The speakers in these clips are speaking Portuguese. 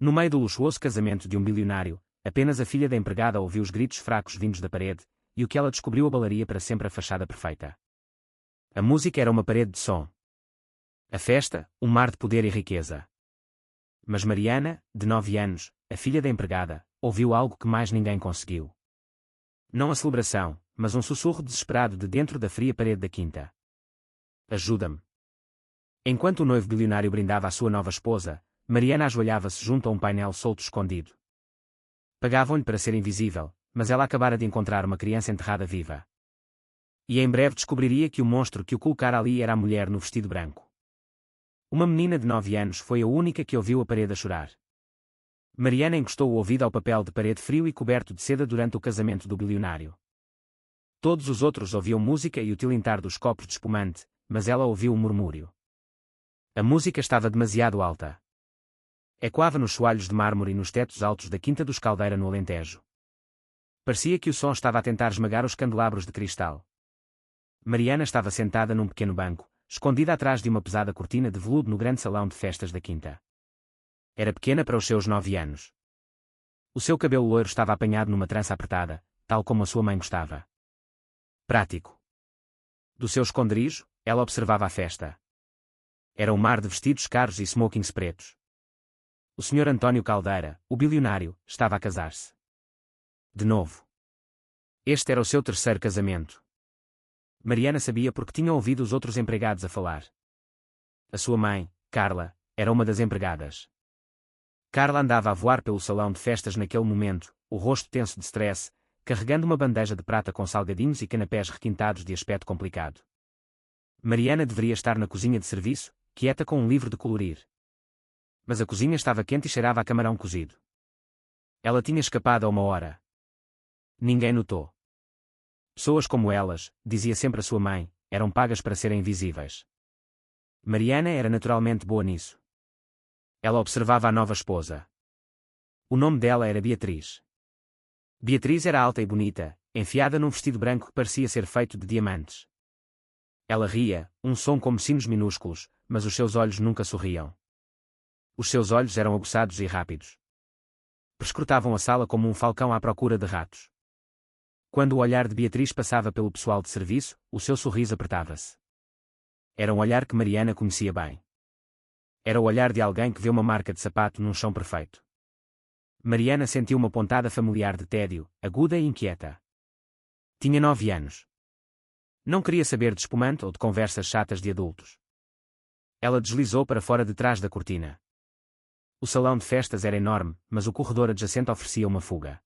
No meio do luxuoso casamento de um bilionário, apenas a filha da empregada ouviu os gritos fracos vindos da parede, e o que ela descobriu abalaria para sempre a fachada perfeita. A música era uma parede de som. A festa, um mar de poder e riqueza. Mas Mariana, de 9 anos, a filha da empregada, ouviu algo que mais ninguém conseguiu. Não a celebração, mas um sussurro desesperado de dentro da fria parede da quinta. Ajuda-me. Enquanto o noivo bilionário brindava à sua nova esposa, Mariana ajoelhava-se junto a um painel solto escondido. Pagavam-lhe para ser invisível, mas ela acabara de encontrar uma criança enterrada viva. E em breve descobriria que o monstro que o colocara ali era a mulher no vestido branco. Uma menina de 9 anos foi a única que ouviu a parede a chorar. Mariana encostou o ouvido ao papel de parede frio e coberto de seda durante o casamento do bilionário. Todos os outros ouviam música e o tilintar dos copos de espumante, mas ela ouviu um murmúrio. A música estava demasiado alta. Ecoava nos soalhos de mármore e nos tetos altos da Quinta dos Caldeira no Alentejo. Parecia que o som estava a tentar esmagar os candelabros de cristal. Mariana estava sentada num pequeno banco, escondida atrás de uma pesada cortina de veludo no grande salão de festas da Quinta. Era pequena para os seus 9 anos. O seu cabelo loiro estava apanhado numa trança apertada, tal como a sua mãe gostava. Prático. Do seu esconderijo, ela observava a festa. Era um mar de vestidos caros e smokings pretos. O Sr. António Caldeira, o bilionário, estava a casar-se. De novo. Este era o seu terceiro casamento. Mariana sabia porque tinha ouvido os outros empregados a falar. A sua mãe, Carla, era uma das empregadas. Carla andava a voar pelo salão de festas naquele momento, o rosto tenso de stress, carregando uma bandeja de prata com salgadinhos e canapés requintados de aspecto complicado. Mariana deveria estar na cozinha de serviço, quieta com um livro de colorir. Mas a cozinha estava quente e cheirava a camarão cozido. Ela tinha escapado a uma hora. Ninguém notou. Pessoas como elas, dizia sempre a sua mãe, eram pagas para serem invisíveis. Mariana era naturalmente boa nisso. Ela observava a nova esposa. O nome dela era Beatriz. Beatriz era alta e bonita, enfiada num vestido branco que parecia ser feito de diamantes. Ela ria, um som como sinos minúsculos, mas os seus olhos nunca sorriam. Os seus olhos eram aguçados e rápidos. Perscrutavam a sala como um falcão à procura de ratos. Quando o olhar de Beatriz passava pelo pessoal de serviço, o seu sorriso apertava-se. Era um olhar que Mariana conhecia bem. Era o olhar de alguém que vê uma marca de sapato num chão perfeito. Mariana sentiu uma pontada familiar de tédio, aguda e inquieta. Tinha 9 anos. Não queria saber de espumante ou de conversas chatas de adultos. Ela deslizou para fora de trás da cortina. O salão de festas era enorme, mas o corredor adjacente oferecia uma fuga.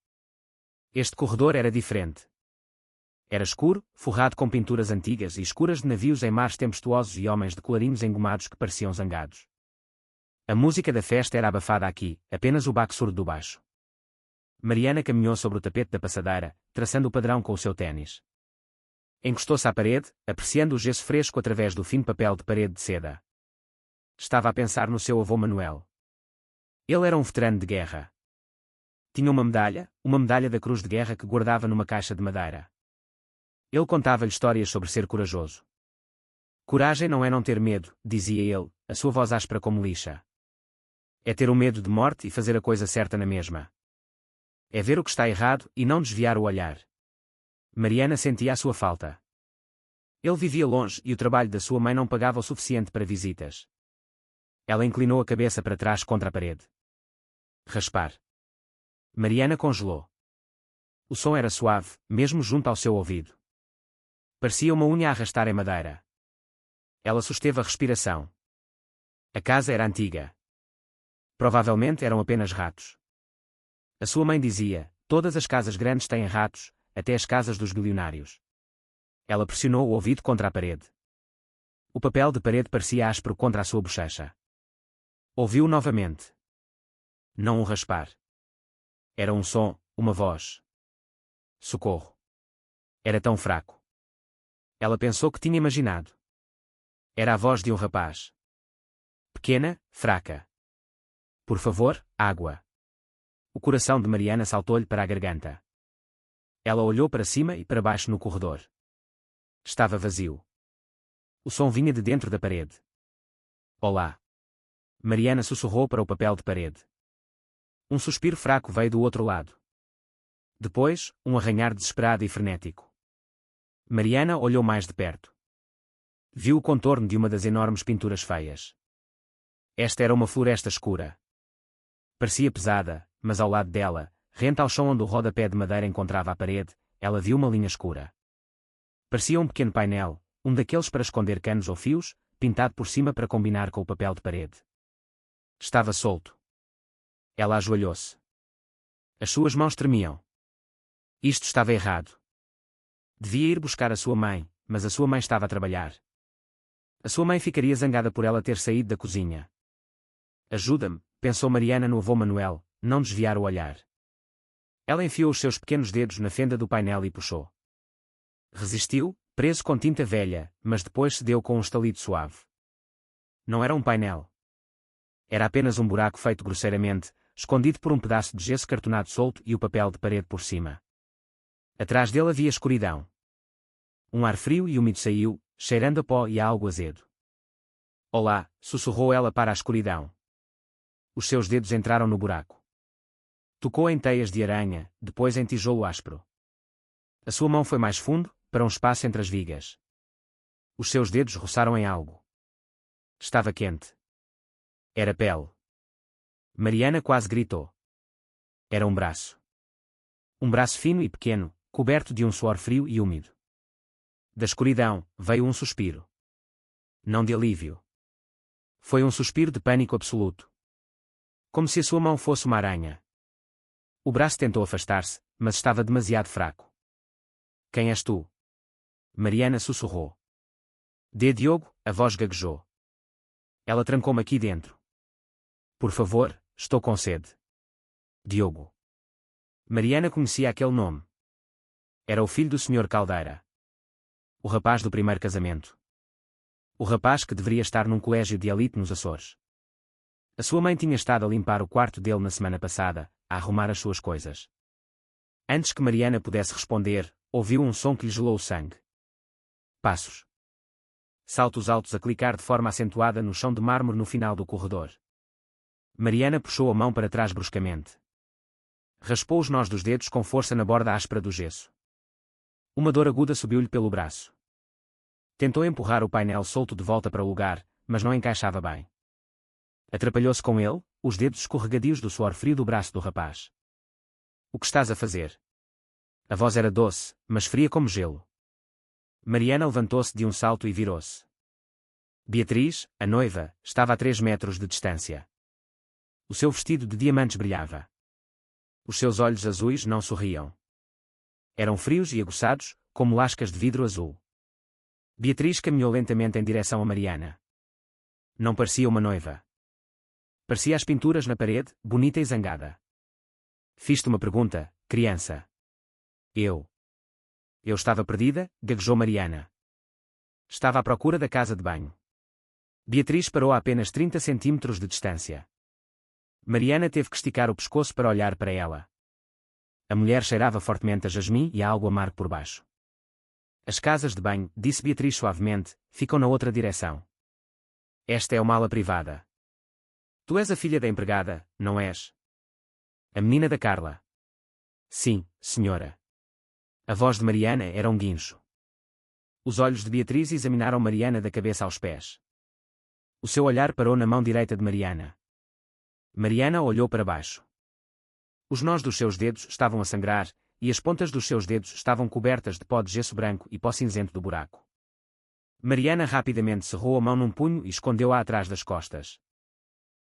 Este corredor era diferente. Era escuro, forrado com pinturas antigas e escuras de navios em mares tempestuosos e homens de colarinhos engomados que pareciam zangados. A música da festa era abafada aqui, apenas o baque surdo do baixo. Mariana caminhou sobre o tapete da passadeira, traçando o padrão com o seu ténis. Encostou-se à parede, apreciando o gesso fresco através do fino papel de parede de seda. Estava a pensar no seu avô Manuel. Ele era um veterano de guerra. Tinha uma medalha da Cruz de Guerra que guardava numa caixa de madeira. Ele contava-lhe histórias sobre ser corajoso. Coragem não é não ter medo, dizia ele, a sua voz áspera como lixa. É ter o medo de morte e fazer a coisa certa na mesma. É ver o que está errado e não desviar o olhar. Mariana sentia a sua falta. Ele vivia longe e o trabalho da sua mãe não pagava o suficiente para visitas. Ela inclinou a cabeça para trás contra a parede. Raspar. Mariana congelou. O som era suave, mesmo junto ao seu ouvido. Parecia uma unha a arrastar em madeira. Ela susteve a respiração. A casa era antiga. Provavelmente eram apenas ratos. A sua mãe dizia, todas as casas grandes têm ratos, até as casas dos bilionários. Ela pressionou o ouvido contra a parede. O papel de parede parecia áspero contra a sua bochecha. Ouviu novamente. Não um raspar. Era um som, uma voz. Socorro. Era tão fraco. Ela pensou que tinha imaginado. Era a voz de um rapaz. Pequena, fraca. Por favor, água. O coração de Mariana saltou-lhe para a garganta. Ela olhou para cima e para baixo no corredor. Estava vazio. O som vinha de dentro da parede. Olá. Mariana sussurrou para o papel de parede. Um suspiro fraco veio do outro lado. Depois, um arranhar desesperado e frenético. Mariana olhou mais de perto. Viu o contorno de uma das enormes pinturas feias. Esta era uma floresta escura. Parecia pesada, mas ao lado dela, rente ao chão onde o rodapé de madeira encontrava a parede, ela viu uma linha escura. Parecia um pequeno painel, um daqueles para esconder canos ou fios, pintado por cima para combinar com o papel de parede. Estava solto. Ela ajoelhou-se. As suas mãos tremiam. Isto estava errado. Devia ir buscar a sua mãe, mas a sua mãe estava a trabalhar. A sua mãe ficaria zangada por ela ter saído da cozinha. Ajuda-me, pensou Mariana no avô Manuel, não desviar o olhar. Ela enfiou os seus pequenos dedos na fenda do painel e puxou. Resistiu, preso com tinta velha, mas depois cedeu com um estalido suave. Não era um painel. Era apenas um buraco feito grosseiramente, escondido por um pedaço de gesso cartonado solto e o papel de parede por cima. Atrás dele havia escuridão. Um ar frio e úmido saiu, cheirando a pó e a algo azedo. Olá, sussurrou ela para a escuridão. Os seus dedos entraram no buraco. Tocou em teias de aranha, depois em tijolo áspero. A sua mão foi mais fundo, para um espaço entre as vigas. Os seus dedos roçaram em algo. Estava quente. Era pele. Mariana quase gritou. Era um braço. Um braço fino e pequeno, coberto de um suor frio e úmido. Da escuridão, veio um suspiro. Não de alívio. Foi um suspiro de pânico absoluto. Como se a sua mão fosse uma aranha. O braço tentou afastar-se, mas estava demasiado fraco. Quem és tu? Mariana sussurrou. Diogo, a voz gaguejou. Ela trancou-me aqui dentro. Por favor, estou com sede. Diogo. Mariana conhecia aquele nome. Era o filho do Sr. Caldeira. O rapaz do primeiro casamento. O rapaz que deveria estar num colégio de elite nos Açores. A sua mãe tinha estado a limpar o quarto dele na semana passada, a arrumar as suas coisas. Antes que Mariana pudesse responder, ouviu um som que lhe gelou o sangue. Passos. Saltos altos a clicar de forma acentuada no chão de mármore no final do corredor. Mariana puxou a mão para trás bruscamente. Raspou os nós dos dedos com força na borda áspera do gesso. Uma dor aguda subiu-lhe pelo braço. Tentou empurrar o painel solto de volta para o lugar, mas não encaixava bem. Atrapalhou-se com ele, os dedos escorregadios do suor frio do braço do rapaz. O que estás a fazer? A voz era doce, mas fria como gelo. Mariana levantou-se de um salto e virou-se. Beatriz, a noiva, estava a 3 metros de distância. O seu vestido de diamantes brilhava. Os seus olhos azuis não sorriam. Eram frios e aguçados, como lascas de vidro azul. Beatriz caminhou lentamente em direção a Mariana. Não parecia uma noiva. Parecia as pinturas na parede, bonita e zangada. Fiz-te uma pergunta, criança. Eu estava perdida, gaguejou Mariana. Estava à procura da casa de banho. Beatriz parou a apenas 30 centímetros de distância. Mariana teve que esticar o pescoço para olhar para ela. A mulher cheirava fortemente a jasmim e a algo amargo por baixo. As casas de banho, disse Beatriz suavemente, ficam na outra direção. Esta é uma ala privada. Tu és a filha da empregada, não és? A menina da Carla. Sim, senhora. A voz de Mariana era um guincho. Os olhos de Beatriz examinaram Mariana da cabeça aos pés. O seu olhar parou na mão direita de Mariana. Mariana olhou para baixo. Os nós dos seus dedos estavam a sangrar, e as pontas dos seus dedos estavam cobertas de pó de gesso branco e pó cinzento do buraco. Mariana rapidamente cerrou a mão num punho e escondeu-a atrás das costas.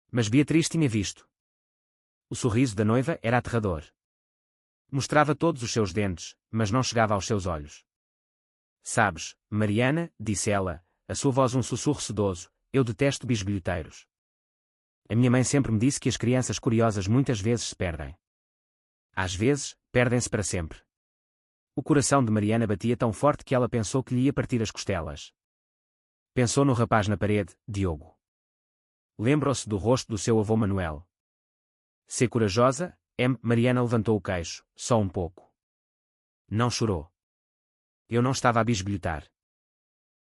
Mas Beatriz tinha visto. O sorriso da noiva era aterrador. Mostrava todos os seus dentes, mas não chegava aos seus olhos. Sabes, Mariana, disse ela, a sua voz um sussurro sedoso, eu detesto bisbilhoteiros. A minha mãe sempre me disse que as crianças curiosas muitas vezes se perdem. Às vezes, perdem-se para sempre. O coração de Mariana batia tão forte que ela pensou que lhe ia partir as costelas. Pensou no rapaz na parede, Diogo. Lembrou-se do rosto do seu avô Manuel. Ser corajosa, Mariana levantou o queixo, só um pouco. Não chorou. Eu não estava a bisbilhotar.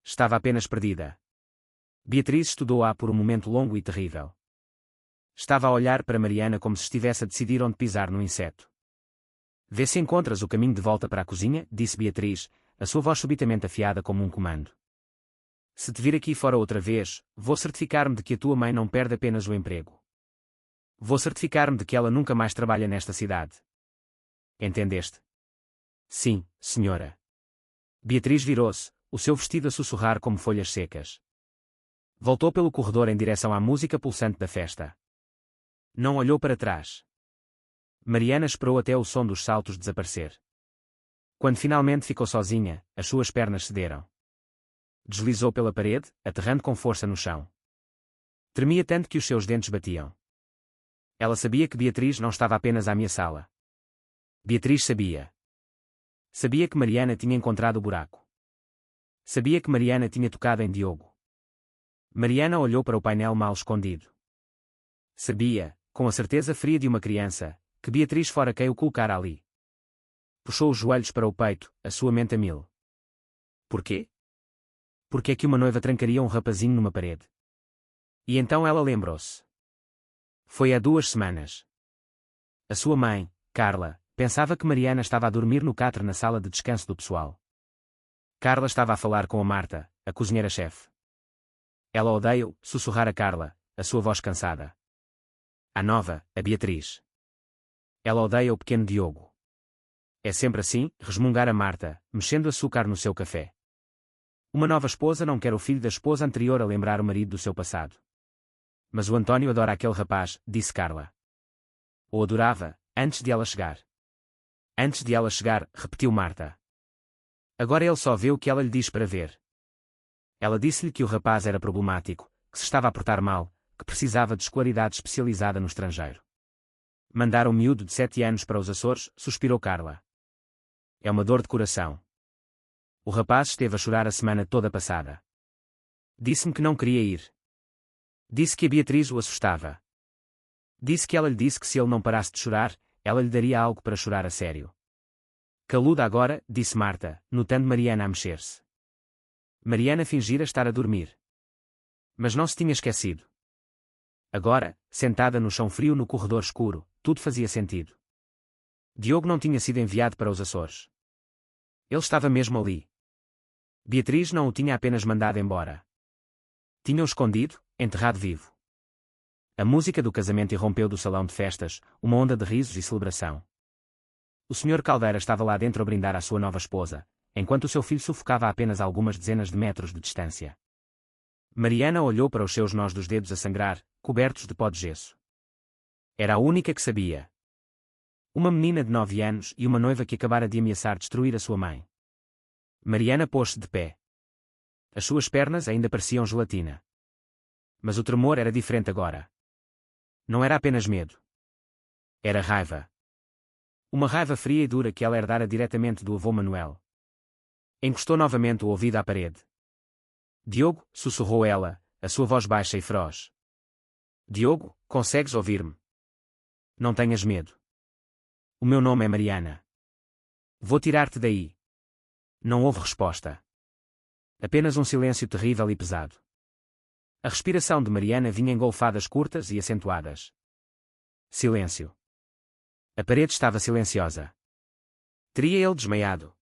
Estava apenas perdida. Beatriz estudou-a por um momento longo e terrível. Estava a olhar para Mariana como se estivesse a decidir onde pisar no inseto. Vê se encontras o caminho de volta para a cozinha, disse Beatriz, a sua voz subitamente afiada como um comando. Se te vir aqui fora outra vez, vou certificar-me de que a tua mãe não perde apenas o emprego. Vou certificar-me de que ela nunca mais trabalha nesta cidade. Entendeste? Sim, senhora. Beatriz virou-se, o seu vestido a sussurrar como folhas secas. Voltou pelo corredor em direção à música pulsante da festa. Não olhou para trás. Mariana esperou até o som dos saltos desaparecer. Quando finalmente ficou sozinha, as suas pernas cederam. Deslizou pela parede, aterrando com força no chão. Tremia tanto que os seus dentes batiam. Ela sabia que Beatriz não estava apenas a ameaçá-la. Beatriz sabia. Sabia que Mariana tinha encontrado o buraco. Sabia que Mariana tinha tocado em Diogo. Mariana olhou para o painel mal escondido. Sabia, com a certeza fria de uma criança, que Beatriz fora quem o colocara ali. Puxou os joelhos para o peito, a sua mente a mil. Porquê? Porque é que uma noiva trancaria um rapazinho numa parede? E então ela lembrou-se. Foi há 2 semanas. A sua mãe, Carla, pensava que Mariana estava a dormir no catre na sala de descanso do pessoal. Carla estava a falar com a Marta, a cozinheira-chefe. Ela odeia-o, sussurrar a Carla, a sua voz cansada. A nova, a Beatriz. Ela odeia o pequeno Diogo. É sempre assim, resmungar a Marta, mexendo açúcar no seu café. Uma nova esposa não quer o filho da esposa anterior a lembrar o marido do seu passado. Mas o António adora aquele rapaz, disse Carla. O adorava, antes de ela chegar. Antes de ela chegar, repetiu Marta. Agora ele só vê o que ela lhe diz para ver. Ela disse-lhe que o rapaz era problemático, que se estava a portar mal, que precisava de escolaridade especializada no estrangeiro. Mandar um miúdo de 7 anos para os Açores, suspirou Carla. É uma dor de coração. O rapaz esteve a chorar a semana toda passada. Disse-me que não queria ir. Disse que a Beatriz o assustava. Disse que ela lhe disse que se ele não parasse de chorar, ela lhe daria algo para chorar a sério. Caluda agora, disse Marta, notando Mariana a mexer-se. Mariana fingira estar a dormir. Mas não se tinha esquecido. Agora, sentada no chão frio no corredor escuro, tudo fazia sentido. Diogo não tinha sido enviado para os Açores. Ele estava mesmo ali. Beatriz não o tinha apenas mandado embora. Tinha-o escondido, enterrado vivo. A música do casamento irrompeu do salão de festas, uma onda de risos e celebração. O Sr. Caldeira estava lá dentro a brindar à sua nova esposa, enquanto o seu filho sufocava a apenas algumas dezenas de metros de distância. Mariana olhou para os seus nós dos dedos a sangrar, cobertos de pó de gesso. Era a única que sabia. Uma menina de 9 anos e uma noiva que acabara de ameaçar destruir a sua mãe. Mariana pôs-se de pé. As suas pernas ainda pareciam gelatina. Mas o tremor era diferente agora. Não era apenas medo. Era raiva. Uma raiva fria e dura que ela herdara diretamente do avô Manuel. Encostou novamente o ouvido à parede. Diogo, sussurrou ela, a sua voz baixa e feroz. Diogo, consegues ouvir-me? Não tenhas medo. O meu nome é Mariana. Vou tirar-te daí. Não houve resposta. Apenas um silêncio terrível e pesado. A respiração de Mariana vinha em golfadas curtas e acentuadas. Silêncio. A parede estava silenciosa. Teria ele desmaiado?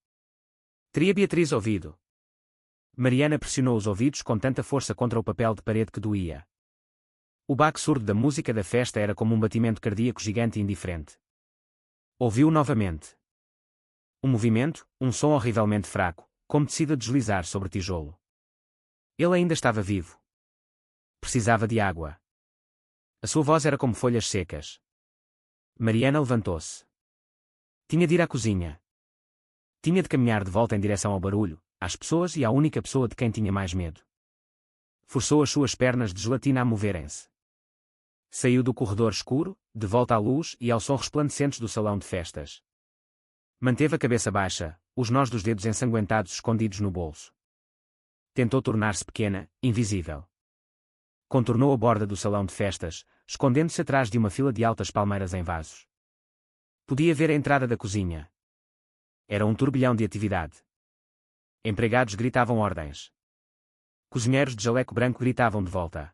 Teria Beatriz ouvido? Mariana pressionou os ouvidos com tanta força contra o papel de parede que doía. O baque surdo da música da festa era como um batimento cardíaco gigante e indiferente. Ouviu novamente. Um movimento, um som horrivelmente fraco, como tecido a deslizar sobre tijolo. Ele ainda estava vivo. Precisava de água. A sua voz era como folhas secas. Mariana levantou-se. Tinha de ir à cozinha. Tinha de caminhar de volta em direção ao barulho, às pessoas e à única pessoa de quem tinha mais medo. Forçou as suas pernas de gelatina a moverem-se. Saiu do corredor escuro, de volta à luz e ao som resplandecentes do salão de festas. Manteve a cabeça baixa, os nós dos dedos ensanguentados escondidos no bolso. Tentou tornar-se pequena, invisível. Contornou a borda do salão de festas, escondendo-se atrás de uma fila de altas palmeiras em vasos. Podia ver a entrada da cozinha. Era um turbilhão de atividade. Empregados gritavam ordens. Cozinheiros de jaleco branco gritavam de volta.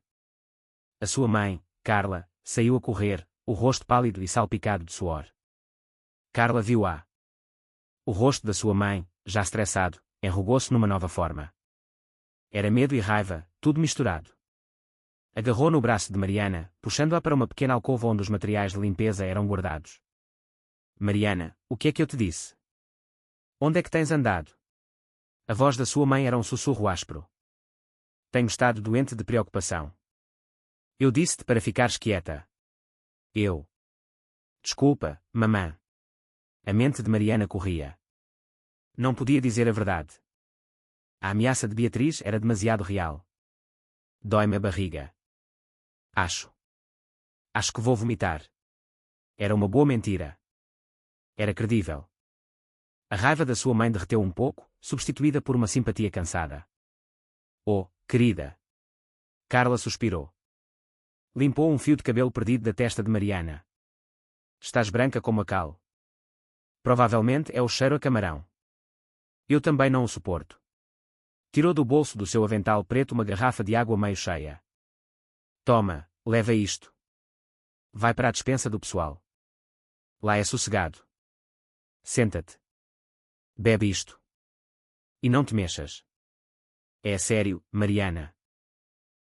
A sua mãe, Carla, saiu a correr, o rosto pálido e salpicado de suor. Carla viu-a. O rosto da sua mãe, já estressado, enrugou-se numa nova forma. Era medo e raiva, tudo misturado. Agarrou no braço de Mariana, puxando-a para uma pequena alcova onde os materiais de limpeza eram guardados. Mariana, o que é que eu te disse? Onde é que tens andado? A voz da sua mãe era um sussurro áspero. Tenho estado doente de preocupação. Eu disse-te para ficares quieta. Eu. Desculpa, mamã. A mente de Mariana corria. Não podia dizer a verdade. A ameaça de Beatriz era demasiado real. Dói-me a barriga. Acho que vou vomitar. Era uma boa mentira. Era credível. A raiva da sua mãe derreteu um pouco, substituída por uma simpatia cansada. Oh, querida. Carla suspirou. Limpou um fio de cabelo perdido da testa de Mariana. Estás branca como a cal. Provavelmente é o cheiro a camarão. Eu também não o suporto. Tirou do bolso do seu avental preto uma garrafa de água meio cheia. Toma, leva isto. Vai para a despensa do pessoal. Lá é sossegado. Senta-te. Bebe isto. E não te mexas. É sério, Mariana.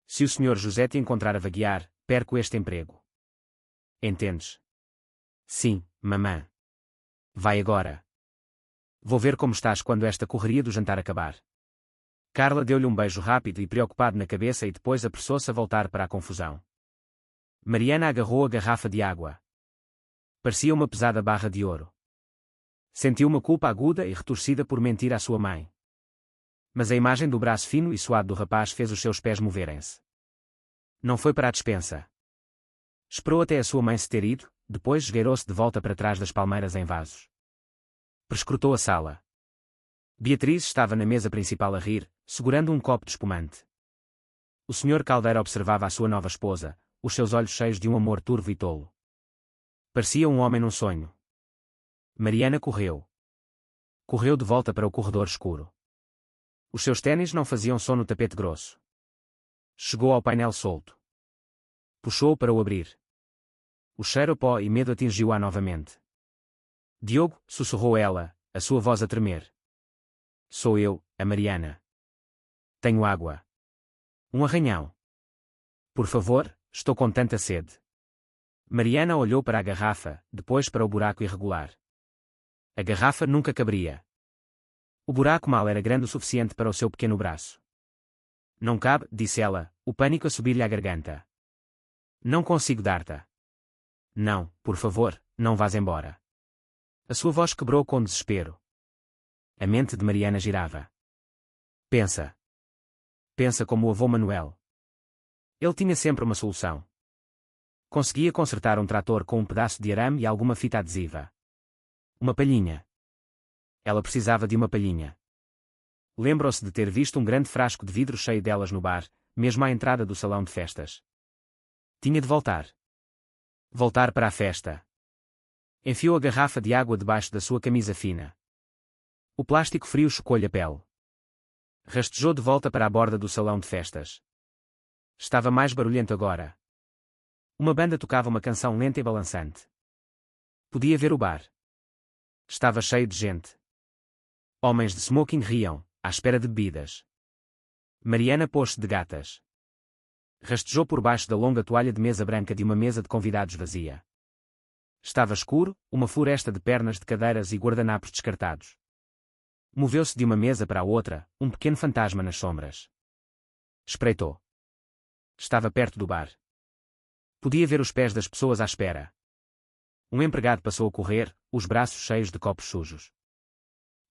Se o Sr. José te encontrar a vaguear, perco este emprego. Entendes? Sim, mamã. Vai agora. Vou ver como estás quando esta correria do jantar acabar. Carla deu-lhe um beijo rápido e preocupado na cabeça e depois apressou-se a voltar para a confusão. Mariana agarrou a garrafa de água. Parecia uma pesada barra de ouro. Sentiu uma culpa aguda e retorcida por mentir à sua mãe. Mas a imagem do braço fino e suado do rapaz fez os seus pés moverem-se. Não foi para a despensa. Esperou até a sua mãe se ter ido, depois esgueirou-se de volta para trás das palmeiras em vasos. Prescrutou a sala. Beatriz estava na mesa principal a rir, segurando um copo de espumante. O Sr. Caldeira observava a sua nova esposa, os seus olhos cheios de um amor turvo e tolo. Parecia um homem num sonho. Mariana correu. Correu de volta para o corredor escuro. Os seus ténis não faziam som no tapete grosso. Chegou ao painel solto. Puxou-o para o abrir. O cheiro a pó e medo atingiu-a novamente. Diogo, sussurrou ela, a sua voz a tremer. Sou eu, a Mariana. Tenho água. Um arranhão. Por favor, estou com tanta sede. Mariana olhou para a garrafa, depois para o buraco irregular. A garrafa nunca caberia. O buraco mal era grande o suficiente para o seu pequeno braço. Não cabe, disse ela, o pânico a subir-lhe à garganta. Não consigo dar-te. Não, por favor, não vás embora. A sua voz quebrou com desespero. A mente de Mariana girava. Pensa. Pensa como o avô Manuel. Ele tinha sempre uma solução. Conseguia consertar um trator com um pedaço de arame e alguma fita adesiva. Uma palhinha. Ela precisava de uma palhinha. Lembrou-se de ter visto um grande frasco de vidro cheio delas no bar, mesmo à entrada do salão de festas. Tinha de voltar. Voltar para a festa. Enfiou a garrafa de água debaixo da sua camisa fina. O plástico frio chocou-lhe a pele. Rastejou de volta para a borda do salão de festas. Estava mais barulhento agora. Uma banda tocava uma canção lenta e balançante. Podia ver o bar. Estava cheio de gente. Homens de smoking riam, à espera de bebidas. Mariana pôs-se de gatas. Rastejou por baixo da longa toalha de mesa branca de uma mesa de convidados vazia. Estava escuro, uma floresta de pernas de cadeiras e guardanapos descartados. Moveu-se de uma mesa para a outra, um pequeno fantasma nas sombras. Espreitou. Estava perto do bar. Podia ver os pés das pessoas à espera. Um empregado passou a correr, os braços cheios de copos sujos.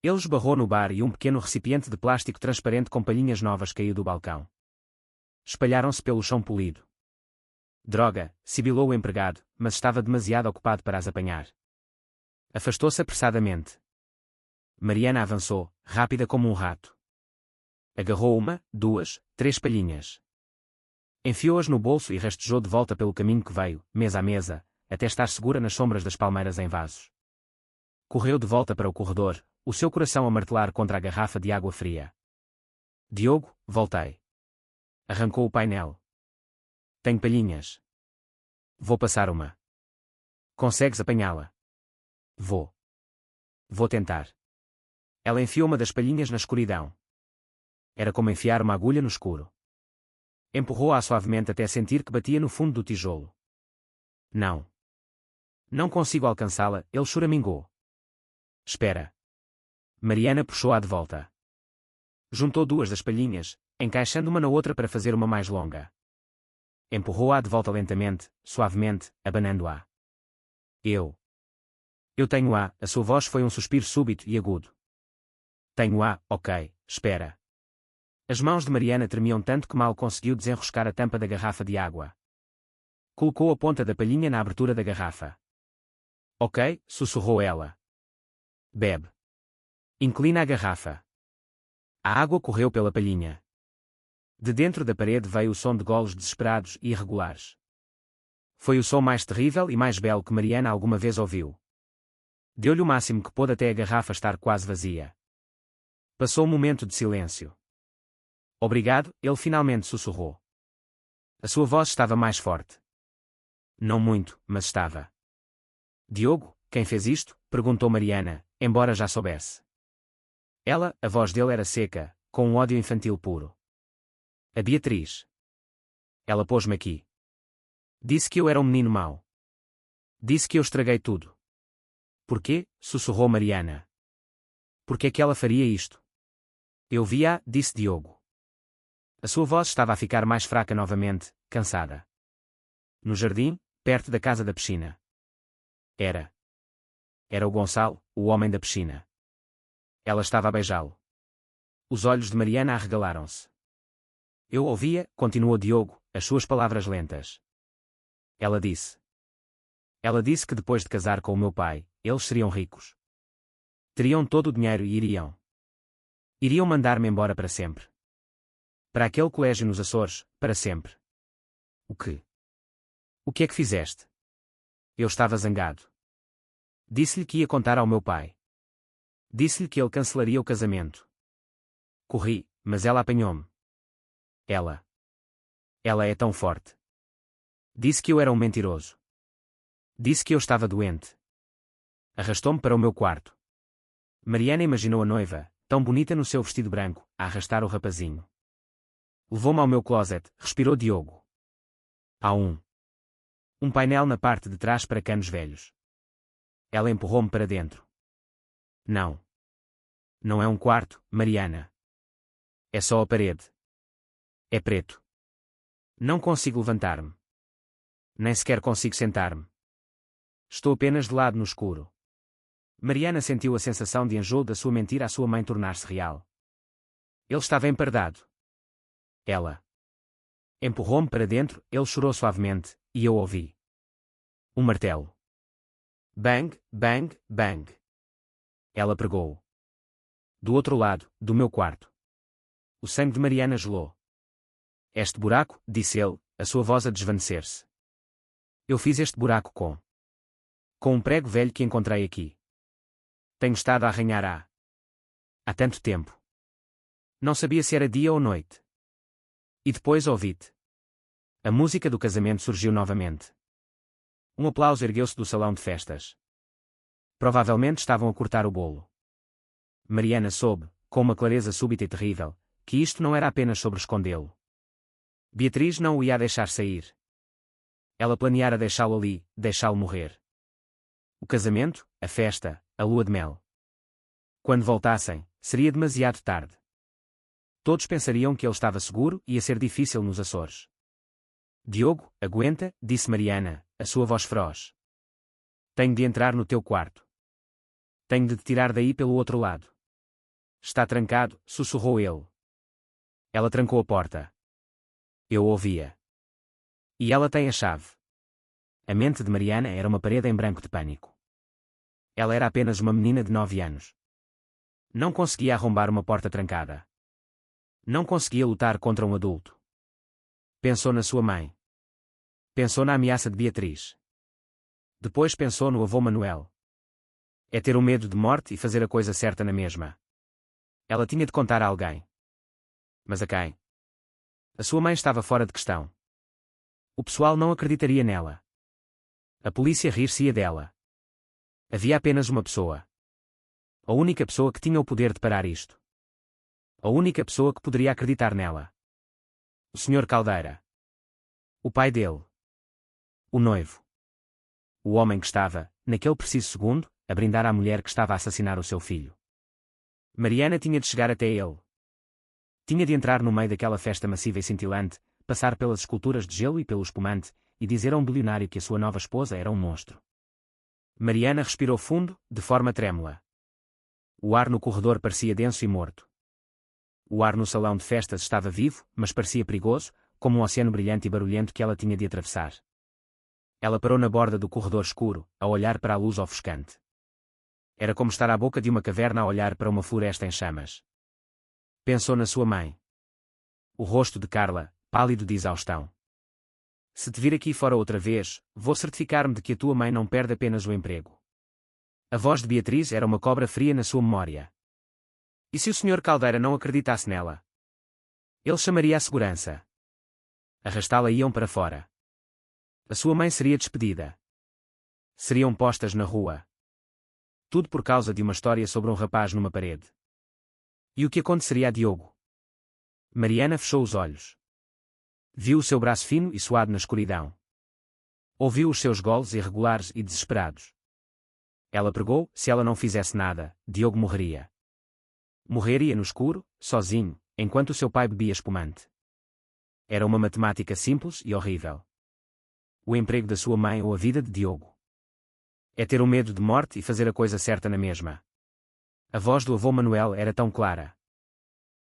Ele esbarrou no bar e um pequeno recipiente de plástico transparente com palhinhas novas caiu do balcão. Espalharam-se pelo chão polido. Droga, sibilou o empregado, mas estava demasiado ocupado para as apanhar. Afastou-se apressadamente. Mariana avançou, rápida como um rato. Agarrou uma, duas, três palhinhas. Enfiou-as no bolso e rastejou de volta pelo caminho que veio, mesa a mesa, até estar segura nas sombras das palmeiras em vasos. Correu de volta para o corredor, o seu coração a martelar contra a garrafa de água fria. Diogo, voltei. Arrancou o painel. Tenho palhinhas. Vou passar uma. Consegues apanhá-la? Vou. Vou tentar. Ela enfiou uma das palhinhas na escuridão. Era como enfiar uma agulha no escuro. Empurrou-a suavemente até sentir que batia no fundo do tijolo. Não. Não consigo alcançá-la, ele choramingou. Espera. Mariana puxou-a de volta. Juntou duas das palhinhas, encaixando uma na outra para fazer uma mais longa. Empurrou-a de volta lentamente, suavemente, abanando-a. Eu tenho-a, a sua voz foi um suspiro súbito e agudo. Tenho-a, ok, espera. As mãos de Mariana tremiam tanto que mal conseguiu desenroscar a tampa da garrafa de água. Colocou a ponta da palhinha na abertura da garrafa. Ok, sussurrou ela. Bebe. Inclina a garrafa. A água correu pela palhinha. De dentro da parede veio o som de golos desesperados e irregulares. Foi o som mais terrível e mais belo que Mariana alguma vez ouviu. Deu-lhe o máximo que pôde até a garrafa estar quase vazia. Passou um momento de silêncio. Obrigado, ele finalmente sussurrou. A sua voz estava mais forte. Não muito, mas estava. Diogo, quem fez isto? Perguntou Mariana, embora já soubesse. A voz dele era seca, com um ódio infantil puro. A Beatriz. Ela pôs-me aqui. Disse que eu era um menino mau. Disse que eu estraguei tudo. Por quê? Sussurrou Mariana. Por que é que ela faria isto? Eu vi-a, disse Diogo. A sua voz estava a ficar mais fraca novamente, cansada. No jardim, perto da casa da piscina. Era o Gonçalo, o homem da piscina. Ela estava a beijá-lo. Os olhos de Mariana arregalaram-se. Eu ouvia, continuou Diogo, as suas palavras lentas. Ela disse. Ela disse que depois de casar com o meu pai, eles seriam ricos. Teriam todo o dinheiro e iriam. Iriam mandar-me embora para sempre. Para aquele colégio nos Açores, para sempre. O quê? O que é que fizeste? Eu estava zangado. Disse-lhe que ia contar ao meu pai. Disse-lhe que ele cancelaria o casamento. Corri, mas ela apanhou-me. Ela é tão forte. Disse que eu era um mentiroso. Disse que eu estava doente. Arrastou-me para o meu quarto. Mariana imaginou a noiva, tão bonita no seu vestido branco, a arrastar o rapazinho. Levou-me ao meu closet, respirou Diogo. Há um painel na parte de trás para canos velhos. Ela empurrou-me para dentro. Não. Não é um quarto, Mariana. É só a parede. É preto. Não consigo levantar-me. Nem sequer consigo sentar-me. Estou apenas de lado no escuro. Mariana sentiu a sensação de enjoo da sua mentira à sua mãe tornar-se real. Ele estava empardado. Ela empurrou-me para dentro, ele chorou suavemente, e eu ouvi. Um martelo. Bang, bang, bang. Ela pregou. Do outro lado, do meu quarto. O sangue de Mariana gelou. Este buraco, disse ele, a sua voz a desvanecer-se. Eu fiz este buraco com um prego velho que encontrei aqui. Tenho estado a arranhar há tanto tempo. Não sabia se era dia ou noite. E depois ouvi-te. A música do casamento surgiu novamente. Um aplauso ergueu-se do salão de festas. Provavelmente estavam a cortar o bolo. Mariana soube, com uma clareza súbita e terrível, que isto não era apenas sobre escondê-lo. Beatriz não o ia deixar sair. Ela planeara deixá-lo ali, deixá-lo morrer. O casamento, a festa, a lua de mel. Quando voltassem, seria demasiado tarde. Todos pensariam que ele estava seguro e ia ser difícil nos Açores. Diogo, aguenta, disse Mariana, a sua voz feroz. Tenho de entrar no teu quarto. Tenho de te tirar daí pelo outro lado. Está trancado, sussurrou ele. Ela trancou a porta. Eu ouvia. E ela tem a chave. A mente de Mariana era uma parede em branco de pânico. Ela era apenas uma menina de 9 anos. Não conseguia arrombar uma porta trancada. Não conseguia lutar contra um adulto. Pensou na sua mãe. Pensou na ameaça de Beatriz. Depois pensou no avô Manuel. É ter um medo de morte e fazer a coisa certa na mesma. Ela tinha de contar a alguém. Mas a quem? A sua mãe estava fora de questão. O pessoal não acreditaria nela. A polícia rir-se-ia dela. Havia apenas uma pessoa. A única pessoa que tinha o poder de parar isto. A única pessoa que poderia acreditar nela. O Sr. Caldeira. O pai dele. O noivo. O homem que estava, naquele preciso segundo, a brindar à mulher que estava a assassinar o seu filho. Mariana tinha de chegar até ele. Tinha de entrar no meio daquela festa massiva e cintilante, passar pelas esculturas de gelo e pelo espumante, e dizer a um bilionário que a sua nova esposa era um monstro. Mariana respirou fundo, de forma trêmula. O ar no corredor parecia denso e morto. O ar no salão de festas estava vivo, mas parecia perigoso, como um oceano brilhante e barulhento que ela tinha de atravessar. Ela parou na borda do corredor escuro, a olhar para a luz ofuscante. Era como estar à boca de uma caverna a olhar para uma floresta em chamas. Pensou na sua mãe. O rosto de Carla, pálido de exaustão. Se te vir aqui fora outra vez, vou certificar-me de que a tua mãe não perde apenas o emprego. A voz de Beatriz era uma cobra fria na sua memória. E se o Sr. Caldeira não acreditasse nela? Ele chamaria a segurança. Arrastá-la iam para fora. A sua mãe seria despedida. Seriam postas na rua. Tudo por causa de uma história sobre um rapaz numa parede. E o que aconteceria a Diogo? Mariana fechou os olhos. Viu o seu braço fino e suado na escuridão. Ouviu os seus goles irregulares e desesperados. Ela pregou, se ela não fizesse nada, Diogo morreria. Morreria no escuro, sozinho, enquanto o seu pai bebia espumante. Era uma matemática simples e horrível. O emprego da sua mãe ou a vida de Diogo. É ter o medo de morte e fazer a coisa certa na mesma. A voz do avô Manuel era tão clara.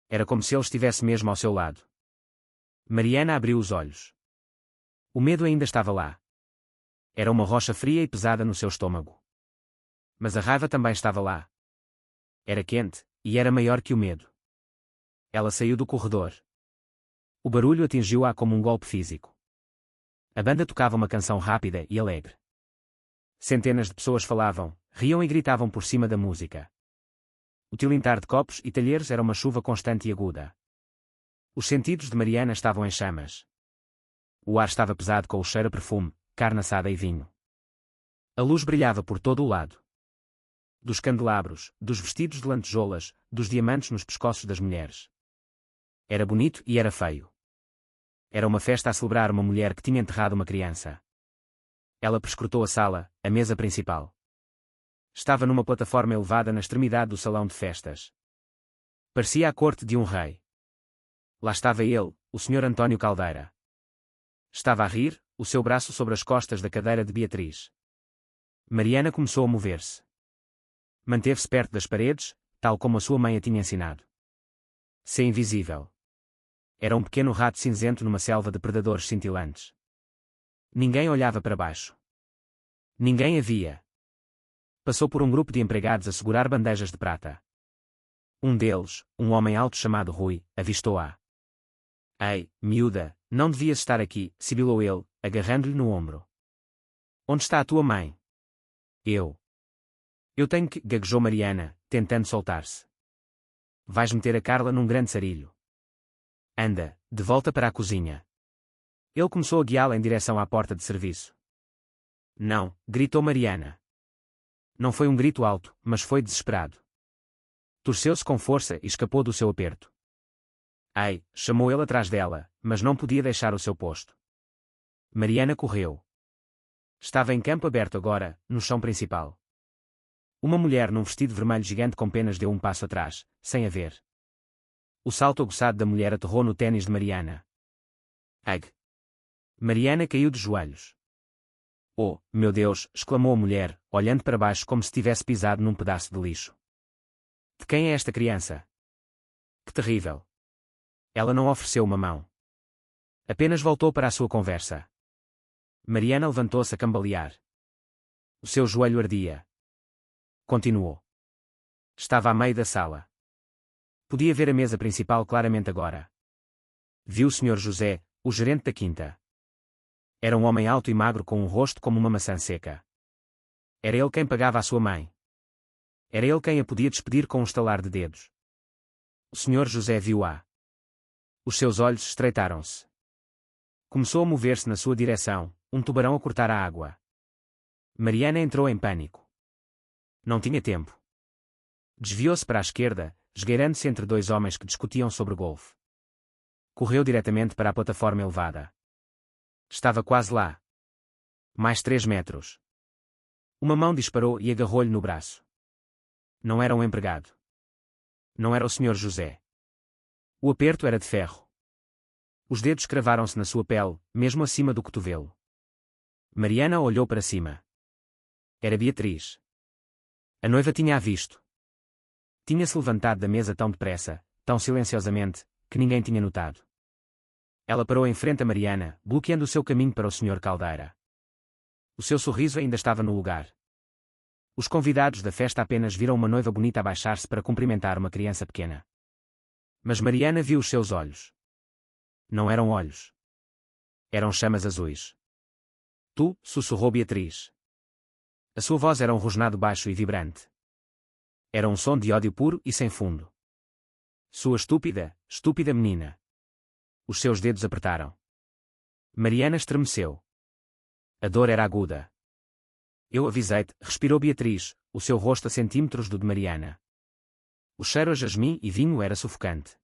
Era como se ele estivesse mesmo ao seu lado. Mariana abriu os olhos. O medo ainda estava lá. Era uma rocha fria e pesada no seu estômago. Mas a raiva também estava lá. Era quente, e era maior que o medo. Ela saiu do corredor. O barulho atingiu-a como um golpe físico. A banda tocava uma canção rápida e alegre. Centenas de pessoas falavam, riam e gritavam por cima da música. O tilintar de copos e talheres era uma chuva constante e aguda. Os sentidos de Mariana estavam em chamas. O ar estava pesado com o cheiro a perfume, carne assada e vinho. A luz brilhava por todo o lado. Dos candelabros, dos vestidos de lantejoulas, dos diamantes nos pescoços das mulheres. Era bonito e era feio. Era uma festa a celebrar uma mulher que tinha enterrado uma criança. Ela perscrutou a sala, a mesa principal. Estava numa plataforma elevada na extremidade do salão de festas. Parecia a corte de um rei. Lá estava ele, o Sr. António Caldeira. Estava a rir, o seu braço sobre as costas da cadeira de Beatriz. Mariana começou a mover-se. Manteve-se perto das paredes, tal como a sua mãe a tinha ensinado. Ser invisível. Era um pequeno rato cinzento numa selva de predadores cintilantes. Ninguém olhava para baixo. Ninguém a via. Passou por um grupo de empregados a segurar bandejas de prata. Um deles, um homem alto chamado Rui, avistou-a. Ei, miúda, não devias estar aqui, sibilou ele, agarrando-lhe no ombro. Onde está a tua mãe? Eu tenho que, gaguejou Mariana, tentando soltar-se. Vais meter a Carla num grande sarilho. Anda, de volta para a cozinha. Ele começou a guiá-la em direção à porta de serviço. Não, gritou Mariana. Não foi um grito alto, mas foi desesperado. Torceu-se com força e escapou do seu aperto. Ai, chamou ele atrás dela, mas não podia deixar o seu posto. Mariana correu. Estava em campo aberto agora, no chão principal. Uma mulher num vestido vermelho gigante com penas deu um passo atrás, sem a ver. O salto aguçado da mulher aterrou no ténis de Mariana. Ag! Mariana caiu de joelhos. Oh, meu Deus! Exclamou a mulher, olhando para baixo como se tivesse pisado num pedaço de lixo. De quem é esta criança? Que terrível! Ela não ofereceu uma mão. Apenas voltou para a sua conversa. Mariana levantou-se a cambalear. O seu joelho ardia. Continuou. Estava a meio da sala. Podia ver a mesa principal claramente agora. Viu o Sr. José, o gerente da quinta. Era um homem alto e magro com um rosto como uma maçã seca. Era ele quem pagava a sua mãe. Era ele quem a podia despedir com um estalar de dedos. O Sr. José viu-a. Os seus olhos estreitaram-se. Começou a mover-se na sua direção, um tubarão a cortar a água. Mariana entrou em pânico. Não tinha tempo. Desviou-se para a esquerda, esgueirando-se entre dois homens que discutiam sobre golfe. Correu diretamente para a plataforma elevada. Estava quase lá. Mais 3 metros. Uma mão disparou e agarrou-lhe no braço. Não era um empregado. Não era o Sr. José. O aperto era de ferro. Os dedos cravaram-se na sua pele, mesmo acima do cotovelo. Mariana olhou para cima. Era Beatriz. A noiva tinha-a visto. Tinha-se levantado da mesa tão depressa, tão silenciosamente, que ninguém tinha notado. Ela parou em frente a Mariana, bloqueando o seu caminho para o Sr. Caldeira. O seu sorriso ainda estava no lugar. Os convidados da festa apenas viram uma noiva bonita abaixar-se para cumprimentar uma criança pequena. Mas Mariana viu os seus olhos. Não eram olhos. Eram chamas azuis. Tu, sussurrou Beatriz. A sua voz era um rosnado baixo e vibrante. Era um som de ódio puro e sem fundo. Sua estúpida, estúpida menina. Os seus dedos apertaram. Mariana estremeceu. A dor era aguda. Eu avisei-te, respirou Beatriz, o seu rosto a centímetros do de Mariana. O cheiro a jasmim e vinho era sufocante.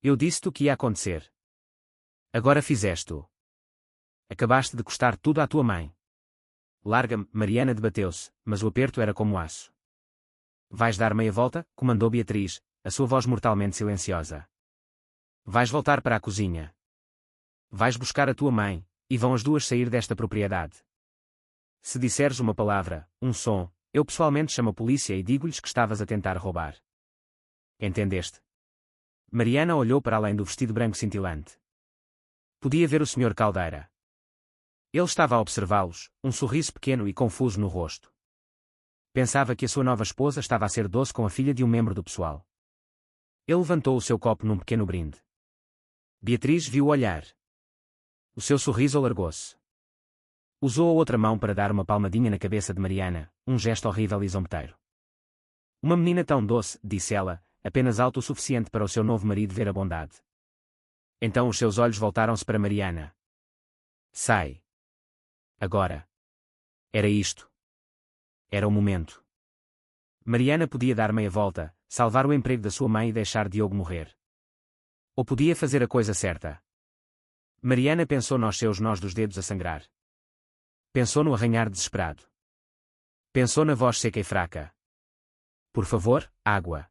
Eu disse-te o que ia acontecer. Agora fizeste-o. Acabaste de custar tudo à tua mãe. Larga-me, Mariana debateu-se, mas o aperto era como aço. Vais dar meia volta, comandou Beatriz, a sua voz mortalmente silenciosa. Vais voltar para a cozinha. Vais buscar a tua mãe, e vão as duas sair desta propriedade. Se disseres uma palavra, um som, eu pessoalmente chamo a polícia e digo-lhes que estavas a tentar roubar. Entendeste? Mariana olhou para além do vestido branco cintilante. Podia ver o Sr. Caldeira. Ele estava a observá-los, um sorriso pequeno e confuso no rosto. Pensava que a sua nova esposa estava a ser doce com a filha de um membro do pessoal. Ele levantou o seu copo num pequeno brinde. Beatriz viu o olhar. O seu sorriso alargou-se. Usou a outra mão para dar uma palmadinha na cabeça de Mariana, um gesto horrível e zombeteiro. Uma menina tão doce, disse ela, apenas alto o suficiente para o seu novo marido ver a bondade. Então os seus olhos voltaram-se para Mariana. Sai. Agora. Era isto. Era o momento. Mariana podia dar meia volta, salvar o emprego da sua mãe e deixar Diogo morrer. Ou podia fazer a coisa certa. Mariana pensou nos seus nós dos dedos a sangrar. Pensou no arranhar desesperado. Pensou na voz seca e fraca. Por favor, água.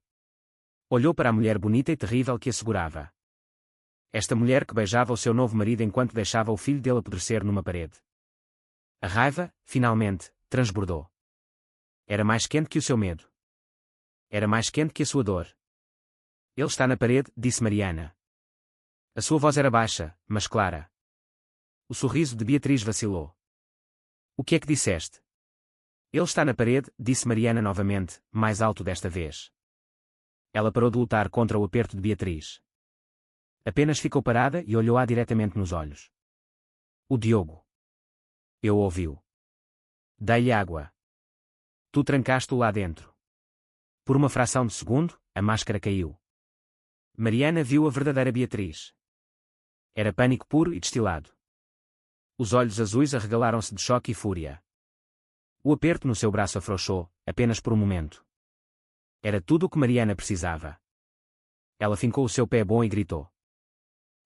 Olhou para a mulher bonita e terrível que a segurava. Esta mulher que beijava o seu novo marido enquanto deixava o filho dele apodrecer numa parede. A raiva, finalmente, transbordou. Era mais quente que o seu medo. Era mais quente que a sua dor. Ele está na parede, disse Mariana. A sua voz era baixa, mas clara. O sorriso de Beatriz vacilou. O que é que disseste? Ele está na parede, disse Mariana novamente, mais alto desta vez. Ela parou de lutar contra o aperto de Beatriz. Apenas ficou parada e olhou-a diretamente nos olhos. O Diogo. Eu ouviu. Dei-lhe água. Tu trancaste-o lá dentro. Por uma fração de segundo, a máscara caiu. Mariana viu a verdadeira Beatriz. Era pânico puro e destilado. Os olhos azuis arregalaram-se de choque e fúria. O aperto no seu braço afrouxou, apenas por um momento. Era tudo o que Mariana precisava. Ela fincou o seu pé bom e gritou.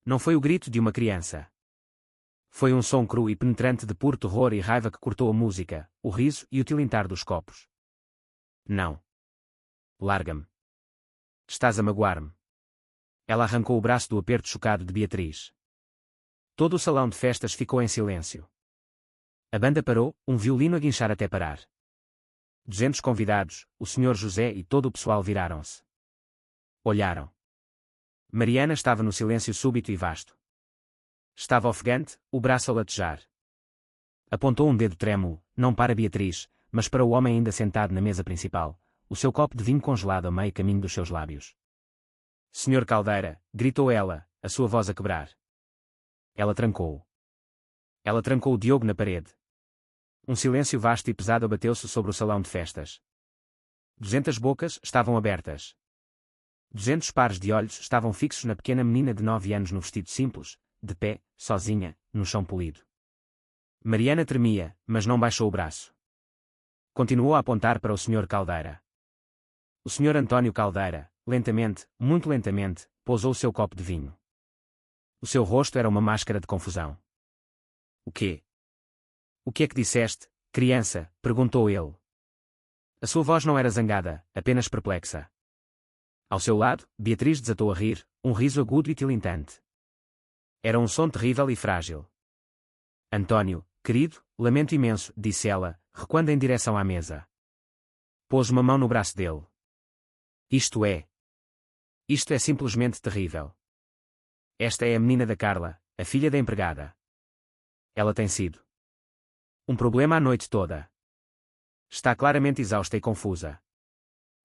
Não foi o grito de uma criança. Foi um som cru e penetrante de puro terror e raiva que cortou a música, o riso e o tilintar dos copos. Não. Larga-me. Estás a magoar-me. Ela arrancou o braço do aperto chocado de Beatriz. Todo o salão de festas ficou em silêncio. A banda parou, um violino a guinchar até parar. 200 convidados, o Sr. José e todo o pessoal viraram-se. Olharam. Mariana estava no silêncio súbito e vasto. Estava ofegante, o braço a latejar. Apontou um dedo trêmulo, não para Beatriz, mas para o homem ainda sentado na mesa principal, o seu copo de vinho congelado a meio caminho dos seus lábios. Sr. Caldeira, gritou ela, a sua voz a quebrar. Ela trancou-o. Ela trancou o Diogo na parede. Um silêncio vasto e pesado abateu-se sobre o salão de festas. 200 bocas estavam abertas. 200 pares de olhos estavam fixos na pequena menina de 9 anos no vestido simples, de pé, sozinha, no chão polido. Mariana tremia, mas não baixou o braço. Continuou a apontar para o Sr. Caldeira. O Sr. Antônio Caldeira, lentamente, muito lentamente, pousou seu copo de vinho. O seu rosto era uma máscara de confusão. O quê? O que é que disseste, criança? Perguntou ele. A sua voz não era zangada, apenas perplexa. Ao seu lado, Beatriz desatou a rir, um riso agudo e tilintante. Era um som terrível e frágil. Antônio, querido, lamento imenso, disse ela, recuando em direção à mesa. Pôs uma mão no braço dele. Isto é simplesmente terrível. Esta é a menina da Carla, a filha da empregada. Ela tem sido um problema a noite toda. Está claramente exausta e confusa.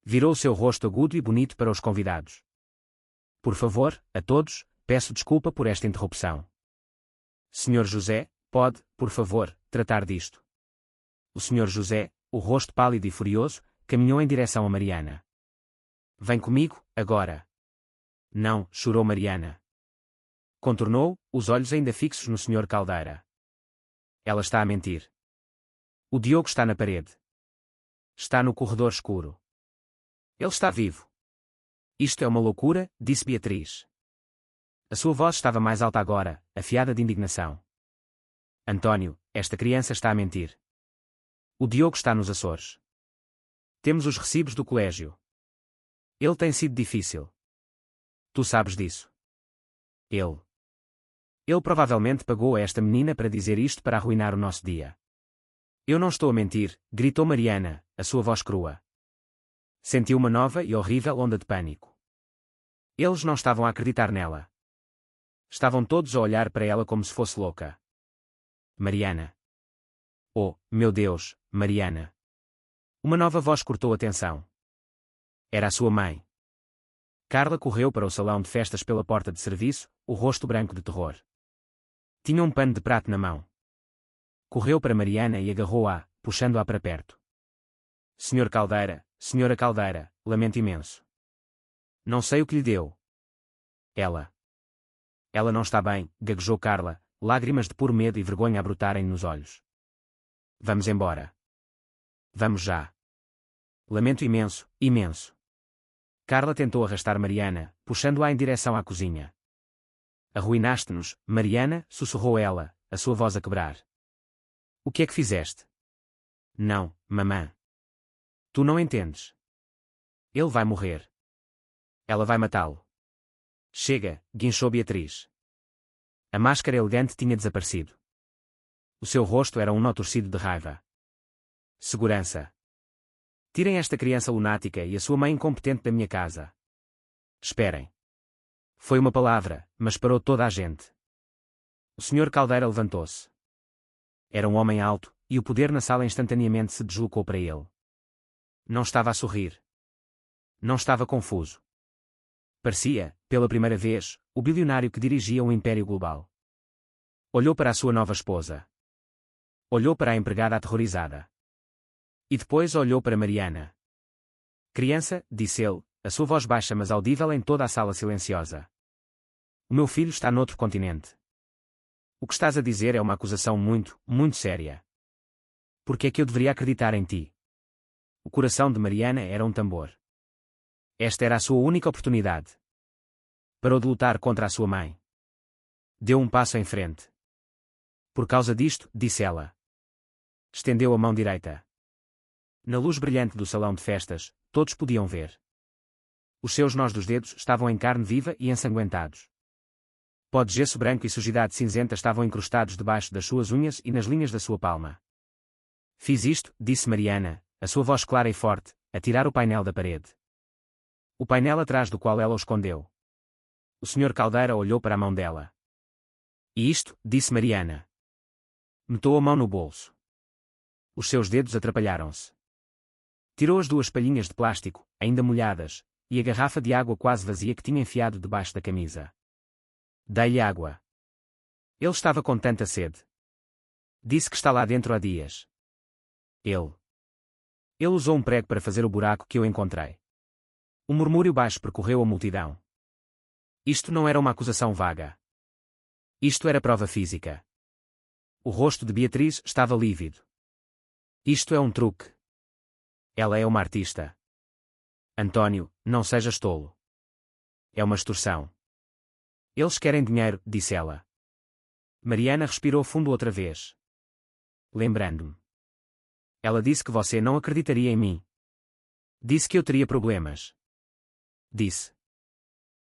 Virou o seu rosto agudo e bonito para os convidados. Por favor, a todos, peço desculpa por esta interrupção. Sr. José, pode, por favor, tratar disto. O Sr. José, o rosto pálido e furioso, caminhou em direção a Mariana. Vem comigo, agora. Não, chorou Mariana. Contornou, os olhos ainda fixos no Sr. Caldeira. Ela está a mentir. O Diogo está na parede. Está no corredor escuro. Ele está vivo. Isto é uma loucura, disse Beatriz. A sua voz estava mais alta agora, afiada de indignação. Antônio, esta criança está a mentir. O Diogo está nos Açores. Temos os recibos do colégio. Ele tem sido difícil. Tu sabes disso. Ele provavelmente pagou a esta menina para dizer isto para arruinar o nosso dia. Eu não estou a mentir, gritou Mariana, a sua voz crua. Sentiu uma nova e horrível onda de pânico. Eles não estavam a acreditar nela. Estavam todos a olhar para ela como se fosse louca. Mariana. Oh, meu Deus, Mariana. Uma nova voz cortou a tensão. Era a sua mãe. Carla correu para o salão de festas pela porta de serviço, o rosto branco de terror. Tinha um pano de prato na mão. Correu para Mariana e agarrou-a, puxando-a para perto. Senhor Caldeira, Senhora Caldeira, lamento imenso. Não sei o que lhe deu. Ela não está bem, gaguejou Carla, lágrimas de puro medo e vergonha a brotarem nos olhos. Vamos embora. Vamos já. Lamento imenso, imenso. Carla tentou arrastar Mariana, puxando-a em direção à cozinha. Arruinaste-nos, Mariana, sussurrou ela, a sua voz a quebrar. O que é que fizeste? Não, mamã. Tu não entendes. Ele vai morrer. Ela vai matá-lo. Chega, guinchou Beatriz. A máscara elegante tinha desaparecido. O seu rosto era um nó torcido de raiva. Segurança. Tirem esta criança lunática e a sua mãe incompetente da minha casa. Esperem. Foi uma palavra, mas parou toda a gente. O Sr. Caldeira levantou-se. Era um homem alto, e o poder na sala instantaneamente se deslocou para ele. Não estava a sorrir. Não estava confuso. Parecia, pela primeira vez, o bilionário que dirigia um império global. Olhou para a sua nova esposa. Olhou para a empregada aterrorizada. E depois olhou para Mariana. Criança, disse ele, a sua voz baixa mas audível em toda a sala silenciosa. O meu filho está noutro continente. O que estás a dizer é uma acusação muito, muito séria. Por que é que eu deveria acreditar em ti? O coração de Mariana era um tambor. Esta era a sua única oportunidade. Parou de lutar contra a sua mãe. Deu um passo em frente. Por causa disto, disse ela. Estendeu a mão direita. Na luz brilhante do salão de festas, todos podiam ver. Os seus nós dos dedos estavam em carne viva e ensanguentados. Pó de gesso branco e sujidade cinzenta estavam incrustados debaixo das suas unhas e nas linhas da sua palma. Fiz isto, disse Mariana, a sua voz clara e forte, a tirar o painel da parede. O painel atrás do qual ela o escondeu. O Sr. Caldeira olhou para a mão dela. E isto, disse Mariana. Metou a mão no bolso. Os seus dedos atrapalharam-se. Tirou as duas palhinhas de plástico, ainda molhadas, e a garrafa de água quase vazia que tinha enfiado debaixo da camisa. Dei-lhe água. Ele estava com tanta sede. Disse que está lá dentro há dias. Ele usou um prego para fazer o buraco que eu encontrei. Um murmúrio baixo percorreu a multidão. Isto não era uma acusação vaga. Isto era prova física. O rosto de Beatriz estava lívido. Isto é um truque. Ela é uma artista. Antônio, não sejas tolo. É uma extorsão. Eles querem dinheiro, disse ela. Mariana respirou fundo outra vez. Lembrando-me. Ela disse que você não acreditaria em mim. Disse que eu teria problemas. Disse.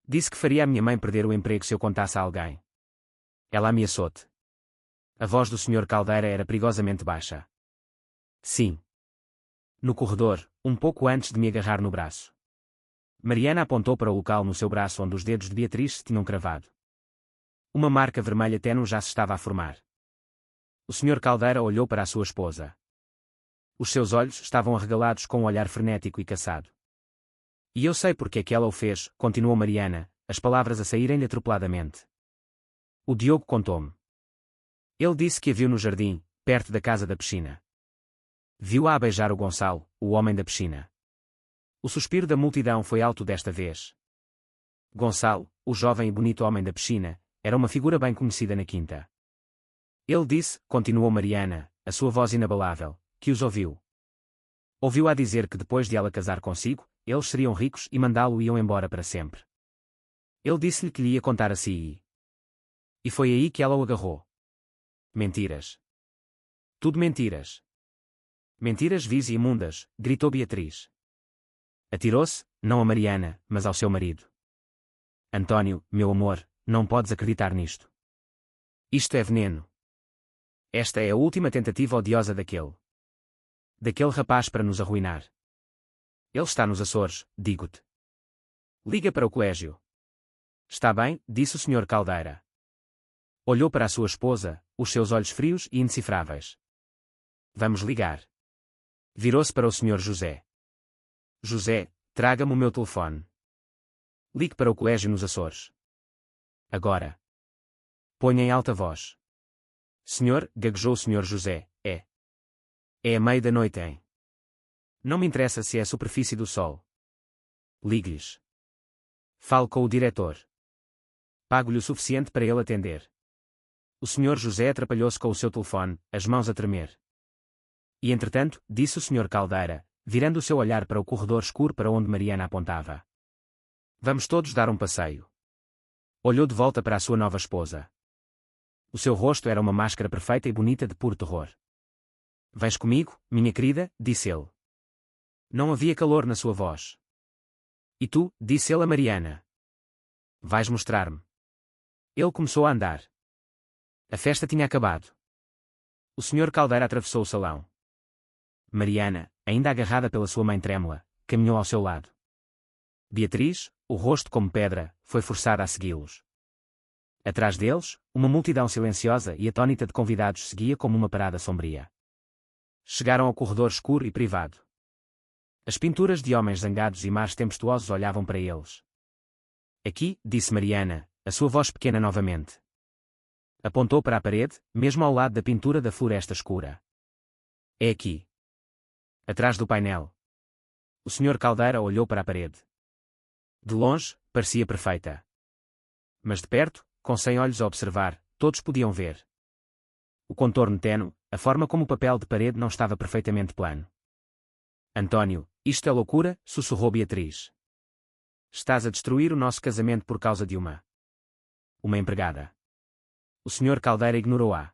Disse que faria a minha mãe perder o emprego se eu contasse a alguém. Ela ameaçou-te. A voz do Sr. Caldeira era perigosamente baixa. Sim. No corredor, um pouco antes de me agarrar no braço. Mariana apontou para o local no seu braço onde os dedos de Beatriz se tinham cravado. Uma marca vermelha tênue já se estava a formar. O Sr. Caldeira olhou para a sua esposa. Os seus olhos estavam arregalados com um olhar frenético e caçado. E eu sei porque é que ela o fez, continuou Mariana, as palavras a saírem-lhe atropeladamente. O Diogo contou-me. Ele disse que a viu no jardim, perto da casa da piscina. Viu-a a beijar o Gonçalo, o homem da piscina. O suspiro da multidão foi alto desta vez. Gonçalo, o jovem e bonito homem da piscina, era uma figura bem conhecida na quinta. Ele disse, continuou Mariana, a sua voz inabalável, que os ouviu. Ouviu-a dizer que depois de ela casar consigo, eles seriam ricos e mandá-lo-iam embora para sempre. Ele disse-lhe que lhe ia contar a si. E foi aí que ela o agarrou. Mentiras. Tudo mentiras. Mentiras vis e imundas, gritou Beatriz. Atirou-se, não a Mariana, mas ao seu marido. Antônio, meu amor, não podes acreditar nisto. Isto é veneno. Esta é a última tentativa odiosa daquele rapaz para nos arruinar. Ele está nos Açores, digo-te. Liga para o colégio. Está bem, disse o Sr. Caldeira. Olhou para a sua esposa, os seus olhos frios e indecifráveis. Vamos ligar. Virou-se para o Sr. José. José, traga-me o meu telefone. Ligue para o colégio nos Açores. Agora. Ponha em alta voz. Senhor, gaguejou o Sr. José, é. É a meia da noite, hein? Não me interessa se é a superfície do sol. Ligue-lhes. Fale com o diretor. Pago-lhe o suficiente para ele atender. O Sr. José atrapalhou-se com o seu telefone, as mãos a tremer. E entretanto, disse o Sr. Caldeira, virando o seu olhar para o corredor escuro para onde Mariana apontava. Vamos todos dar um passeio. Olhou de volta para a sua nova esposa. O seu rosto era uma máscara perfeita e bonita de puro terror. Vens comigo, minha querida, disse ele. Não havia calor na sua voz. E tu, disse ele a Mariana. Vais mostrar-me. Ele começou a andar. A festa tinha acabado. O Sr. Caldeira atravessou o salão. Mariana, ainda agarrada pela sua mãe trêmula, caminhou ao seu lado. Beatriz, o rosto como pedra, foi forçada a segui-los. Atrás deles, uma multidão silenciosa e atônita de convidados seguia como uma parada sombria. Chegaram ao corredor escuro e privado. As pinturas de homens zangados e mares tempestuosos olhavam para eles. Aqui, disse Mariana, a sua voz pequena novamente. Apontou para a parede, mesmo ao lado da pintura da floresta escura. É aqui. Atrás do painel. O Sr. Caldeira olhou para a parede. De longe, parecia perfeita. Mas de perto, com 100 olhos a observar, todos podiam ver. O contorno tênue, a forma como o papel de parede não estava perfeitamente plano. Antônio, isto é loucura, sussurrou Beatriz. Estás a destruir o nosso casamento por causa de uma empregada. O Sr. Caldeira ignorou-a.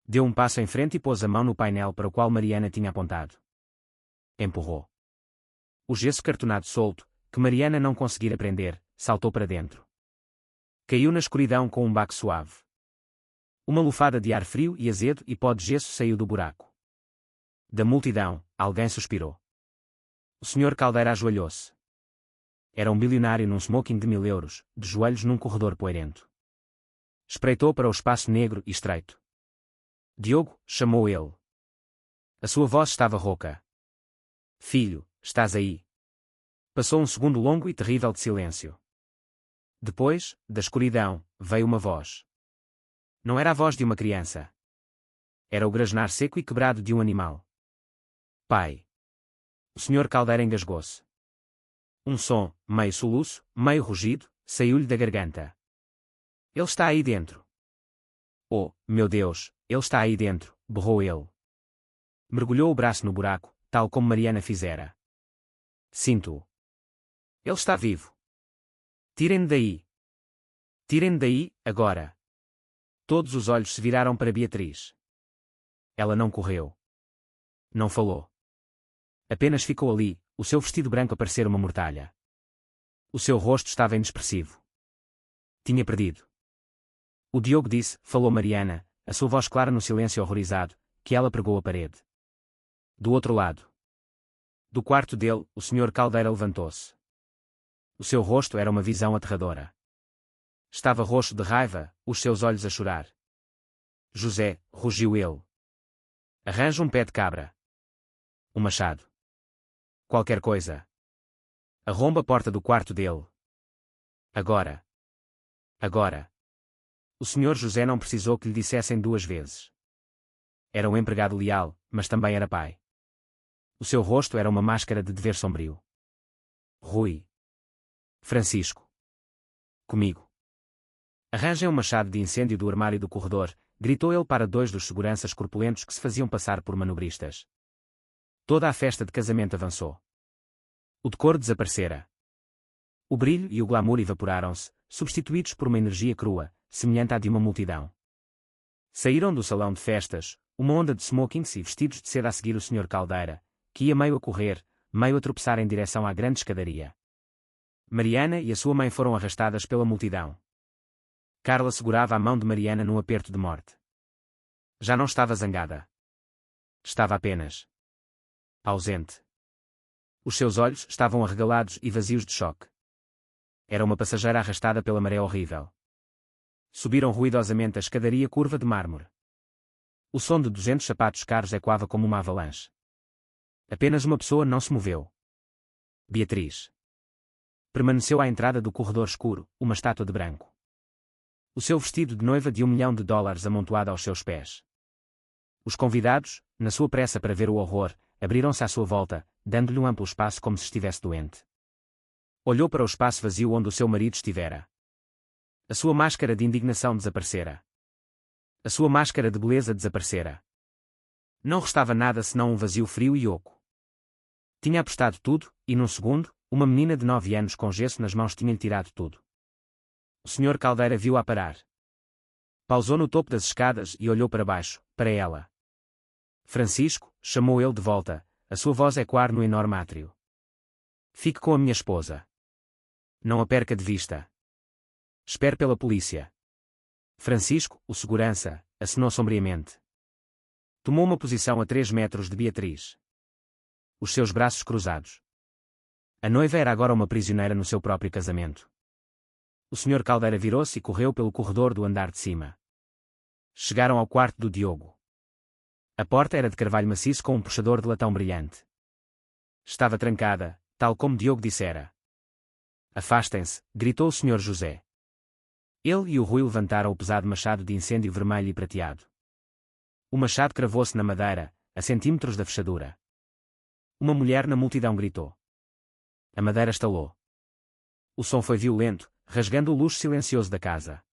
Deu um passo em frente e pôs a mão no painel para o qual Mariana tinha apontado. Empurrou. O gesso cartonado solto, que Mariana não conseguira prender, saltou para dentro. Caiu na escuridão com um baque suave. Uma lufada de ar frio e azedo e pó de gesso saiu do buraco. Da multidão, alguém suspirou. O Sr. Caldeira ajoelhou-se. Era um bilionário num smoking de 1000 euros, de joelhos num corredor poeirento. Espreitou para o espaço negro e estreito. Diogo, chamou ele. A sua voz estava rouca. Filho, estás aí? Passou um segundo longo e terrível de silêncio. Depois, da escuridão, veio uma voz. Não era a voz de uma criança. Era o grasnar seco e quebrado de um animal. Pai. O Sr. Caldeira engasgou-se. Um som, meio soluço, meio rugido, saiu-lhe da garganta. Ele está aí dentro. Oh, meu Deus, ele está aí dentro, berrou ele. Mergulhou o braço no buraco, tal como Mariana fizera. Sinto-o. Ele está vivo. Tirem-no daí. Tirem-no daí, agora. Todos os olhos se viraram para Beatriz. Ela não correu. Não falou. Apenas ficou ali, o seu vestido branco a parecer uma mortalha. O seu rosto estava inexpressivo. Tinha perdido. O Diogo disse, falou Mariana, a sua voz clara no silêncio horrorizado, que ela pregou a parede. Do outro lado. Do quarto dele, o Sr. Caldeira levantou-se. O seu rosto era uma visão aterradora. Estava roxo de raiva, os seus olhos a chorar. José, rugiu ele. Arranja um pé de cabra. Um machado. Qualquer coisa. Arromba a porta do quarto dele. Agora. Agora. O Sr. José não precisou que lhe dissessem 2 vezes. Era um empregado leal, mas também era pai. O seu rosto era uma máscara de dever sombrio. Rui. Francisco. Comigo. Arranjem um machado de incêndio do armário do corredor, gritou ele para 2 dos seguranças corpulentos que se faziam passar por manobristas. Toda a festa de casamento avançou. O decoro desaparecera. O brilho e o glamour evaporaram-se, substituídos por uma energia crua, semelhante à de uma multidão. Saíram do salão de festas, uma onda de smokings e vestidos de seda a seguir o Sr. Caldeira, que ia meio a correr, meio a tropeçar em direção à grande escadaria. Mariana e a sua mãe foram arrastadas pela multidão. Carla segurava a mão de Mariana num aperto de morte. Já não estava zangada. Estava apenas ausente. Os seus olhos estavam arregalados e vazios de choque. Era uma passageira arrastada pela maré horrível. Subiram ruidosamente a escadaria curva de mármore. O som de 200 sapatos caros ecoava como uma avalanche. Apenas uma pessoa não se moveu. Beatriz. Permaneceu à entrada do corredor escuro, uma estátua de branco. O seu vestido de noiva de $1 milhão amontoado aos seus pés. Os convidados, na sua pressa para ver o horror, abriram-se à sua volta, dando-lhe um amplo espaço como se estivesse doente. Olhou para o espaço vazio onde o seu marido estivera. A sua máscara de indignação desaparecera. A sua máscara de beleza desaparecera. Não restava nada senão um vazio frio e oco. Tinha apostado tudo, e num segundo, uma menina de 9 anos com gesso nas mãos tinha-lhe tirado tudo. O Sr. Caldeira viu-a parar. Pausou no topo das escadas e olhou para baixo, para ela. Francisco, chamou ele de volta, a sua voz ecoar no enorme átrio. Fique com a minha esposa. Não a perca de vista. Espere pela polícia. Francisco, o segurança, acenou sombriamente. Tomou uma posição a 3 metros de Beatriz. Os seus braços cruzados. A noiva era agora uma prisioneira no seu próprio casamento. O Sr. Caldeira virou-se e correu pelo corredor do andar de cima. Chegaram ao quarto do Diogo. A porta era de carvalho maciço com um puxador de latão brilhante. Estava trancada, tal como Diogo dissera. Afastem-se, gritou o Sr. José. Ele e o Rui levantaram o pesado machado de incêndio vermelho e prateado. O machado cravou-se na madeira, a centímetros da fechadura. Uma mulher na multidão gritou. A madeira estalou. O som foi violento, rasgando o luxo silencioso da casa.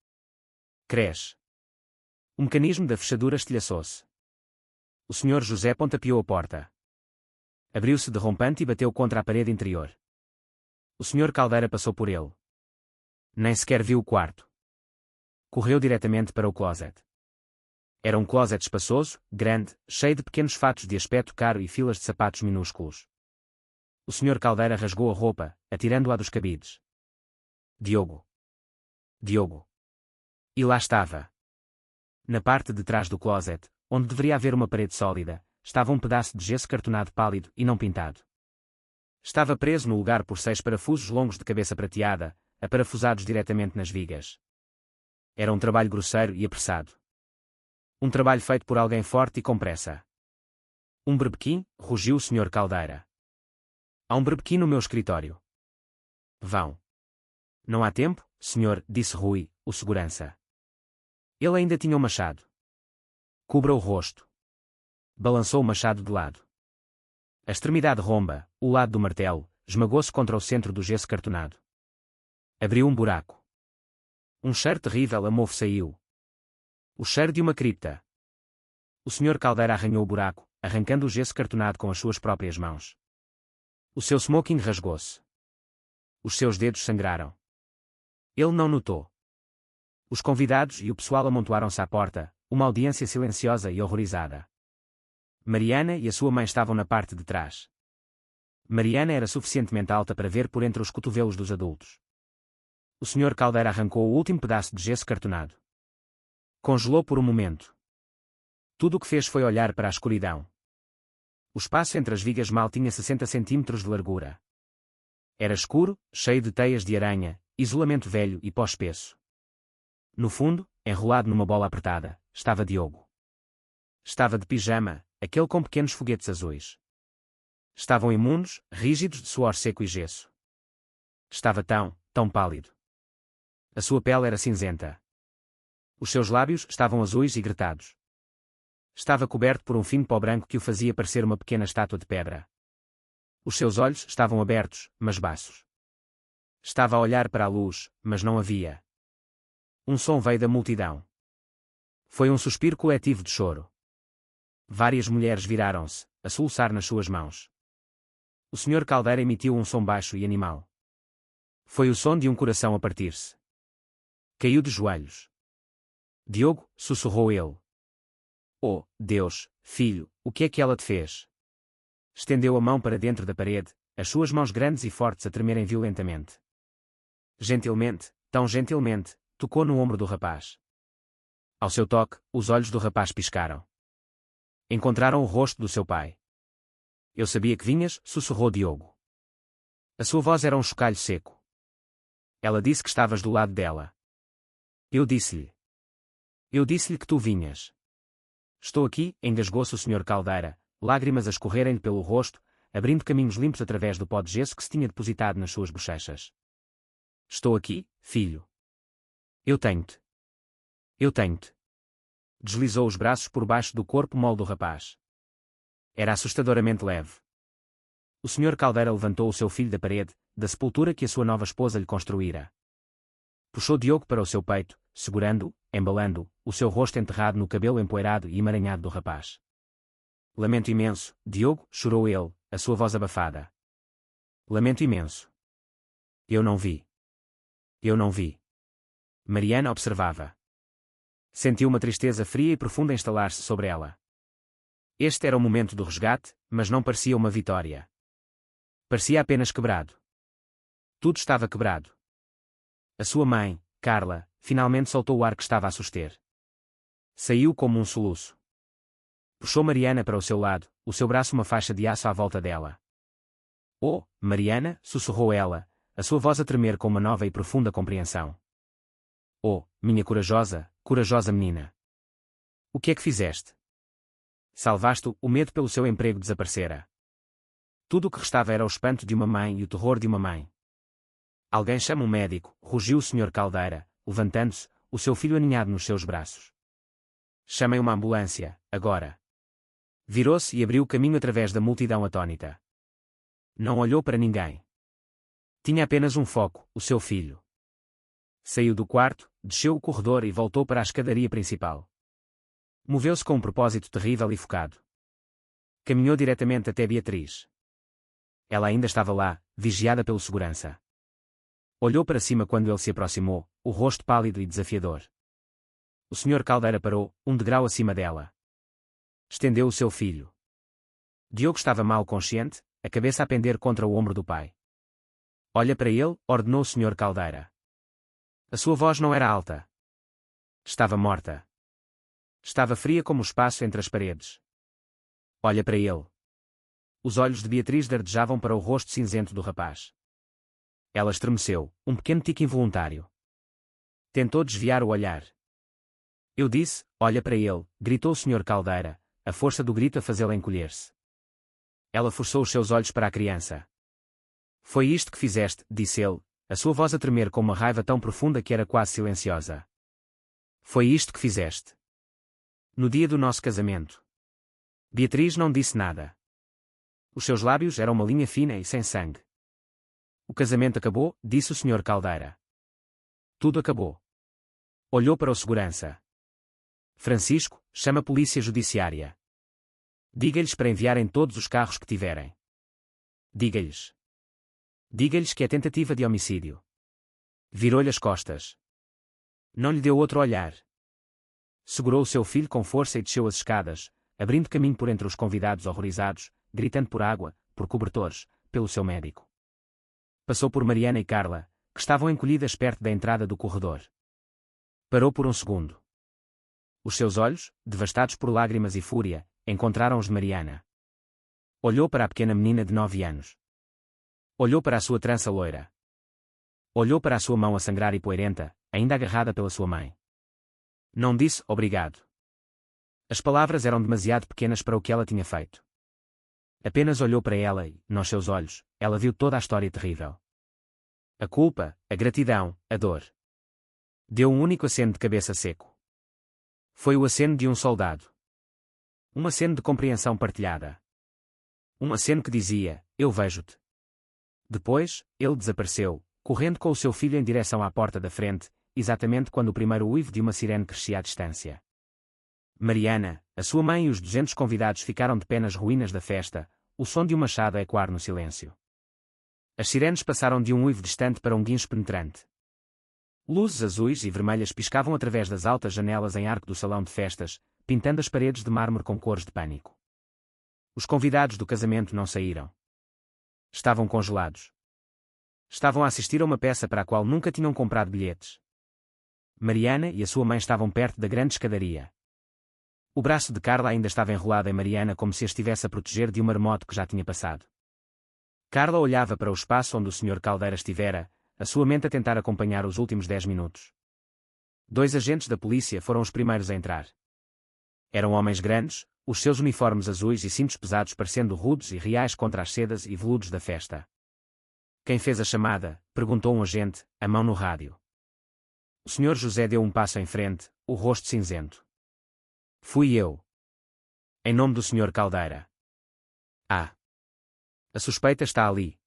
Cresce. O mecanismo da fechadura estilhaçou-se. O Sr. José pontapeou a porta. Abriu-se derrompante e bateu contra a parede interior. O Sr. Caldeira passou por ele. Nem sequer viu o quarto. Correu diretamente para o closet. Era um closet espaçoso, grande, cheio de pequenos fatos de aspecto caro e filas de sapatos minúsculos. O Sr. Caldeira rasgou a roupa, atirando-a dos cabides. Diogo. Diogo. E lá estava. Na parte de trás do closet, onde deveria haver uma parede sólida, estava um pedaço de gesso cartonado pálido e não pintado. Estava preso no lugar por 6 parafusos longos de cabeça prateada, aparafusados diretamente nas vigas. Era um trabalho grosseiro e apressado. Um trabalho feito por alguém forte e com pressa. Um berbequim, rugiu o Sr. Caldeira. Há um berbequim no meu escritório. Vão. Não há tempo, senhor, disse Rui, o segurança. Ele ainda tinha o machado. Cubra o rosto. Balançou o machado de lado. A extremidade romba, o lado do martelo, esmagou-se contra o centro do gesso cartonado. Abriu um buraco. Um cheiro terrível a mofo saiu. O cheiro de uma cripta. O Sr. Caldeira arranhou o buraco, arrancando o gesso cartonado com as suas próprias mãos. O seu smoking rasgou-se. Os seus dedos sangraram. Ele não notou. Os convidados e o pessoal amontoaram-se à porta, uma audiência silenciosa e horrorizada. Mariana e a sua mãe estavam na parte de trás. Mariana era suficientemente alta para ver por entre os cotovelos dos adultos. O Sr. Caldeira arrancou o último pedaço de gesso cartonado. Congelou por um momento. Tudo o que fez foi olhar para a escuridão. O espaço entre as vigas mal tinha 60 centímetros de largura. Era escuro, cheio de teias de aranha, isolamento velho e pó espesso. No fundo, enrolado numa bola apertada, estava Diogo. Estava de pijama, aquele com pequenos foguetes azuis. Estavam imundos, rígidos de suor seco e gesso. Estava tão pálido. A sua pele era cinzenta. Os seus lábios estavam azuis e gretados. Estava coberto por um fino pó branco que o fazia parecer uma pequena estátua de pedra. Os seus olhos estavam abertos, mas baços. Estava a olhar para a luz, mas não havia. Um som veio da multidão. Foi um suspiro coletivo de choro. Várias mulheres viraram-se, a soluçar nas suas mãos. O Sr. Caldeira emitiu um som baixo e animal. Foi o som de um coração a partir-se. Caiu de joelhos. Diogo, sussurrou ele. Oh, Deus, filho, o que é que ela te fez? Estendeu a mão para dentro da parede, as suas mãos grandes e fortes a tremerem violentamente. Gentilmente, tão gentilmente, tocou no ombro do rapaz. Ao seu toque, os olhos do rapaz piscaram. Encontraram o rosto do seu pai. Eu sabia que vinhas, sussurrou Diogo. A sua voz era um chocalho seco. Ela disse que estavas do lado dela. Eu disse-lhe. Eu disse-lhe que tu vinhas. Estou aqui, engasgou-se o Sr. Caldeira, lágrimas a escorrerem-lhe pelo rosto, abrindo caminhos limpos através do pó de gesso que se tinha depositado nas suas bochechas. Estou aqui, filho. Eu tenho-te. Eu tenho-te. Deslizou os braços por baixo do corpo mole do rapaz. Era assustadoramente leve. O Sr. Caldeira levantou o seu filho da parede, da sepultura que a sua nova esposa lhe construíra. Puxou Diogo para o seu peito, segurando-o, embalando-o, o seu rosto enterrado no cabelo empoeirado e emaranhado do rapaz. Lamento imenso, Diogo, chorou ele, a sua voz abafada. Lamento imenso. Eu não vi. Eu não vi. Mariana observava. Sentiu uma tristeza fria e profunda instalar-se sobre ela. Este era o momento do resgate, mas não parecia uma vitória. Parecia apenas quebrado. Tudo estava quebrado. A sua mãe, Carla, finalmente soltou o ar que estava a suster. Saiu como um soluço. Puxou Mariana para o seu lado, o seu braço uma faixa de aço à volta dela. Oh, Mariana, sussurrou ela, a sua voz a tremer com uma nova e profunda compreensão. Oh, minha corajosa, corajosa menina. O que é que fizeste? Salvaste-o, o medo pelo seu emprego desaparecera. Tudo o que restava era o espanto de uma mãe e o terror de uma mãe. Alguém chama um médico, rugiu o Sr. Caldeira, levantando-se, o seu filho aninhado nos seus braços. Chamem uma ambulância, agora. Virou-se e abriu caminho através da multidão atônita. Não olhou para ninguém. Tinha apenas um foco, o seu filho. Saiu do quarto, desceu o corredor e voltou para a escadaria principal. Moveu-se com um propósito terrível e focado. Caminhou diretamente até Beatriz. Ela ainda estava lá, vigiada pelo segurança. Olhou para cima quando ele se aproximou, o rosto pálido e desafiador. O Sr. Caldeira parou, um degrau acima dela. Estendeu o seu filho. Diogo estava mal consciente, a cabeça a pender contra o ombro do pai. Olha para ele, ordenou o Sr. Caldeira. A sua voz não era alta. Estava morta. Estava fria como o espaço entre as paredes. Olha para ele. Os olhos de Beatriz dardejavam para o rosto cinzento do rapaz. Ela estremeceu, um pequeno tique involuntário. Tentou desviar o olhar. Eu disse, olha para ele, gritou o Sr. Caldeira, a força do grito a fazê-la encolher-se. Ela forçou os seus olhos para a criança. Foi isto que fizeste, disse ele, a sua voz a tremer com uma raiva tão profunda que era quase silenciosa. Foi isto que fizeste. No dia do nosso casamento. Beatriz não disse nada. Os seus lábios eram uma linha fina e sem sangue. O casamento acabou, disse o Sr. Caldeira. Tudo acabou. Olhou para o segurança. Francisco, chama a polícia judiciária. Diga-lhes para enviarem todos os carros que tiverem. Diga-lhes. Diga-lhes que é tentativa de homicídio. Virou-lhe as costas. Não lhe deu outro olhar. Segurou o seu filho com força e desceu as escadas, abrindo caminho por entre os convidados horrorizados, gritando por água, por cobertores, pelo seu médico. Passou por Mariana e Carla, que estavam encolhidas perto da entrada do corredor. Parou por um segundo. Os seus olhos, devastados por lágrimas e fúria, encontraram os de Mariana. Olhou para a pequena menina de 9 anos. Olhou para a sua trança loira. Olhou para a sua mão a sangrar e poeirenta, ainda agarrada pela sua mãe. Não disse obrigado. As palavras eram demasiado pequenas para o que ela tinha feito. Apenas olhou para ela e, nos seus olhos, ela viu toda a história terrível. A culpa, a gratidão, a dor. Deu um único aceno de cabeça seco. Foi o aceno de um soldado. Um aceno de compreensão partilhada. Um aceno que dizia, eu vejo-te. Depois, ele desapareceu, correndo com o seu filho em direção à porta da frente, exatamente quando o primeiro uivo de uma sirene crescia à distância. Mariana, a sua mãe e os 200 convidados ficaram de pé nas ruínas da festa, o som de um machado a ecoar no silêncio. As sirenes passaram de um uivo distante para um guincho penetrante. Luzes azuis e vermelhas piscavam através das altas janelas em arco do salão de festas, pintando as paredes de mármore com cores de pânico. Os convidados do casamento não saíram. Estavam congelados. Estavam a assistir a uma peça para a qual nunca tinham comprado bilhetes. Mariana e a sua mãe estavam perto da grande escadaria. O braço de Carla ainda estava enrolado em Mariana como se a estivesse a proteger de um marmoto que já tinha passado. Carla olhava para o espaço onde o Sr. Caldeira estivera, a sua mente a tentar acompanhar os últimos 10 minutos. 2 agentes da polícia foram os primeiros a entrar. Eram homens grandes, os seus uniformes azuis e cintos pesados parecendo rudes e reais contra as sedas e veludos da festa. Quem fez a chamada? Perguntou um agente, a mão no rádio. O Sr. José deu um passo em frente, o rosto cinzento. Fui eu. Em nome do Sr. Caldeira. Ah. A suspeita está ali.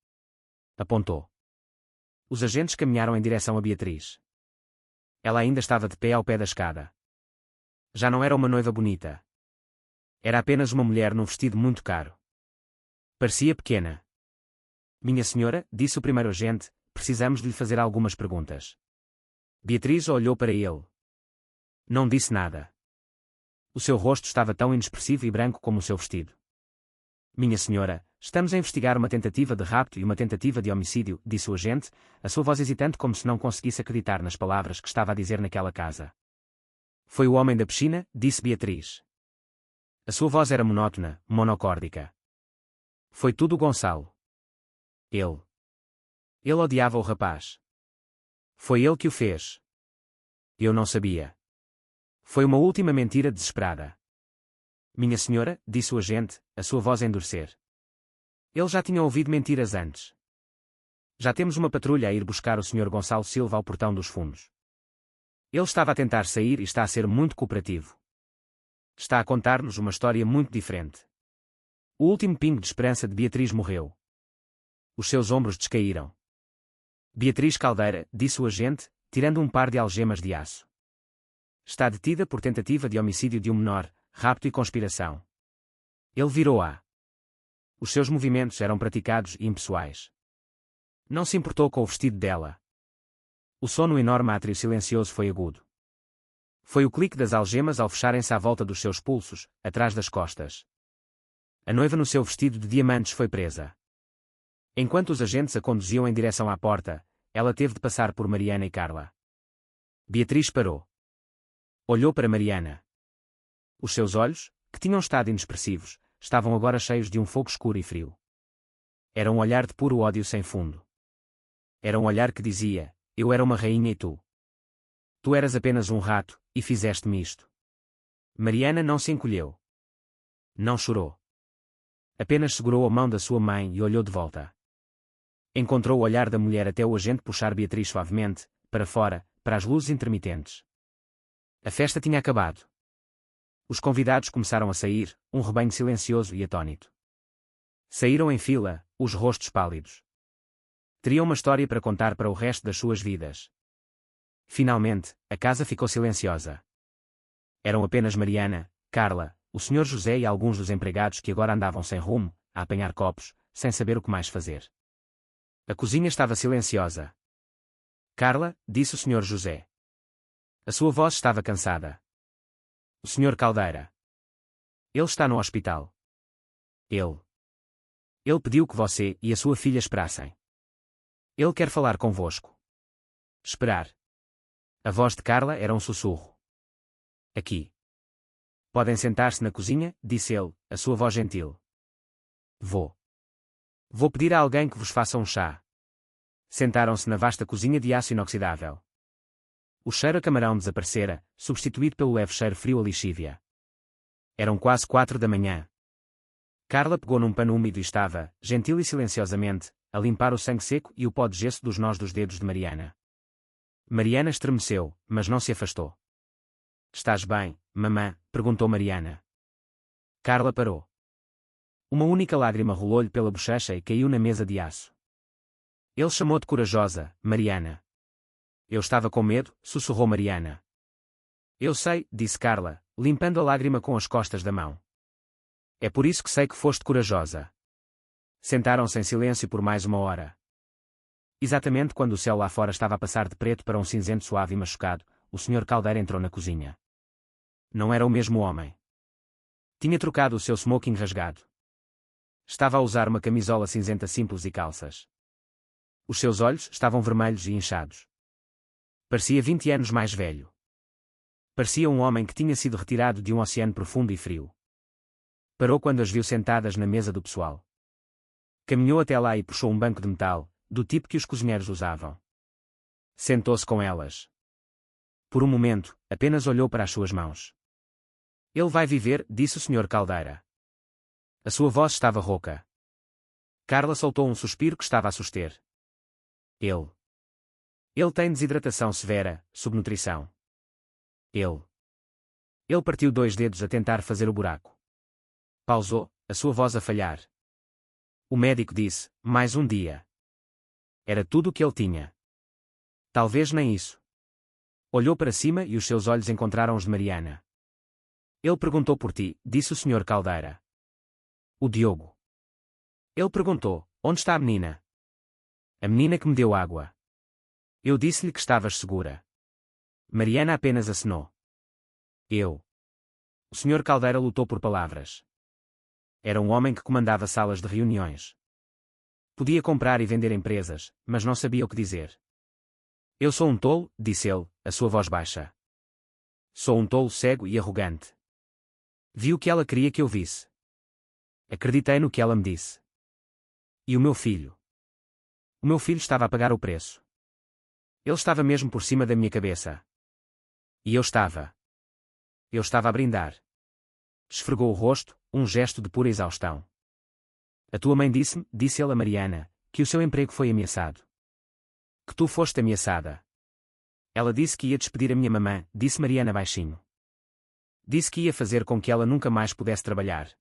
Apontou. Os agentes caminharam em direção a Beatriz. Ela ainda estava de pé ao pé da escada. Já não era uma noiva bonita. Era apenas uma mulher num vestido muito caro. Parecia pequena. Minha senhora, disse o primeiro agente, precisamos de lhe fazer algumas perguntas. Beatriz olhou para ele. Não disse nada. O seu rosto estava tão inexpressivo e branco como o seu vestido. Minha senhora, estamos a investigar uma tentativa de rapto e uma tentativa de homicídio, disse o agente, a sua voz hesitante como se não conseguisse acreditar nas palavras que estava a dizer naquela casa. Foi o homem da piscina, disse Beatriz. A sua voz era monótona, monocórdica. Foi tudo Gonçalo. Ele odiava o rapaz. Foi ele que o fez. Eu não sabia. Foi uma última mentira desesperada. Minha senhora, disse o agente, a sua voz a endurecer. Ele já tinha ouvido mentiras antes. Já temos uma patrulha a ir buscar o Sr. Gonçalo Silva ao portão dos fundos. Ele estava a tentar sair e está a ser muito cooperativo. Está a contar-nos uma história muito diferente. O último pingo de esperança de Beatriz morreu. Os seus ombros descaíram. Beatriz Caldeira, disse o agente, tirando um par de algemas de aço. Está detida por tentativa de homicídio de um menor, rapto e conspiração. Ele virou-a. Os seus movimentos eram praticados e impessoais. Não se importou com o vestido dela. O som no enorme átrio silencioso foi agudo. Foi o clique das algemas ao fecharem-se à volta dos seus pulsos, atrás das costas. A noiva no seu vestido de diamantes foi presa. Enquanto os agentes a conduziam em direção à porta, ela teve de passar por Mariana e Carla. Beatriz parou. Olhou para Mariana. Os seus olhos, que tinham estado inexpressivos, estavam agora cheios de um fogo escuro e frio. Era um olhar de puro ódio sem fundo. Era um olhar que dizia, eu era uma rainha e tu. Tu eras apenas um rato, e fizeste-me isto. Mariana não se encolheu. Não chorou. Apenas segurou a mão da sua mãe e olhou de volta. Encontrou o olhar da mulher até o agente puxar Beatriz suavemente, para fora, para as luzes intermitentes. A festa tinha acabado. Os convidados começaram a sair, um rebanho silencioso e atônito. Saíram em fila, os rostos pálidos. Teriam uma história para contar para o resto das suas vidas. Finalmente, a casa ficou silenciosa. Eram apenas Mariana, Carla, o Sr. José e alguns dos empregados que agora andavam sem rumo, a apanhar copos, sem saber o que mais fazer. A cozinha estava silenciosa. Carla, disse o Sr. José. A sua voz estava cansada. O Sr. Caldeira. Ele está no hospital. Ele pediu que você e a sua filha esperassem. Ele quer falar convosco. Esperar. A voz de Carla era um sussurro. Aqui. Podem sentar-se na cozinha, disse ele, a sua voz gentil. Vou pedir a alguém que vos faça um chá. Sentaram-se na vasta cozinha de aço inoxidável. O cheiro a camarão desaparecera, substituído pelo leve cheiro frio a lixívia. Eram quase 4 da manhã. Carla pegou num pano úmido e estava, gentil e silenciosamente, a limpar o sangue seco e o pó de gesso dos nós dos dedos de Mariana. Mariana estremeceu, mas não se afastou. Estás bem, mamã? Perguntou Mariana. Carla parou. Uma única lágrima rolou-lhe pela bochecha e caiu na mesa de aço. Ele chamou-te corajosa, Mariana. Eu estava com medo, sussurrou Mariana. Eu sei, disse Carla, limpando a lágrima com as costas da mão. É por isso que sei que foste corajosa. Sentaram-se em silêncio por mais 1 hora. Exatamente quando o céu lá fora estava a passar de preto para um cinzento suave e machucado, o Sr. Caldeira entrou na cozinha. Não era o mesmo homem. Tinha trocado o seu smoking rasgado. Estava a usar uma camisola cinzenta simples e calças. Os seus olhos estavam vermelhos e inchados. Parecia 20 anos mais velho. Parecia um homem que tinha sido retirado de um oceano profundo e frio. Parou quando as viu sentadas na mesa do pessoal. Caminhou até lá e puxou um banco de metal, do tipo que os cozinheiros usavam. Sentou-se com elas. Por um momento, apenas olhou para as suas mãos. Ele vai viver, disse o Sr. Caldeira. A sua voz estava rouca. Carla soltou um suspiro que estava a suster. Ele tem desidratação severa, subnutrição. Ele partiu 2 dedos a tentar fazer o buraco. Pausou, a sua voz a falhar. O médico disse, mais um dia. Era tudo o que ele tinha. Talvez nem isso. Olhou para cima e os seus olhos encontraram os de Mariana. Ele perguntou por ti, disse o Sr. Caldeira. O Diogo. Ele perguntou, onde está a menina? A menina que me deu água. Eu disse-lhe que estavas segura. Mariana apenas acenou. O Sr. Caldeira lutou por palavras. Era um homem que comandava salas de reuniões. Podia comprar e vender empresas, mas não sabia o que dizer. Eu sou um tolo, disse ele, a sua voz baixa. Sou um tolo cego e arrogante. Vi o que ela queria que eu visse. Acreditei no que ela me disse. E o meu filho? O meu filho estava a pagar o preço. Ele estava mesmo por cima da minha cabeça. E eu estava a brindar. Esfregou o rosto, um gesto de pura exaustão. A tua mãe disse-me, disse ele a Mariana, que o seu emprego foi ameaçado. Que tu foste ameaçada. Ela disse que ia despedir a minha mamã, disse Mariana baixinho. Disse que ia fazer com que ela nunca mais pudesse trabalhar.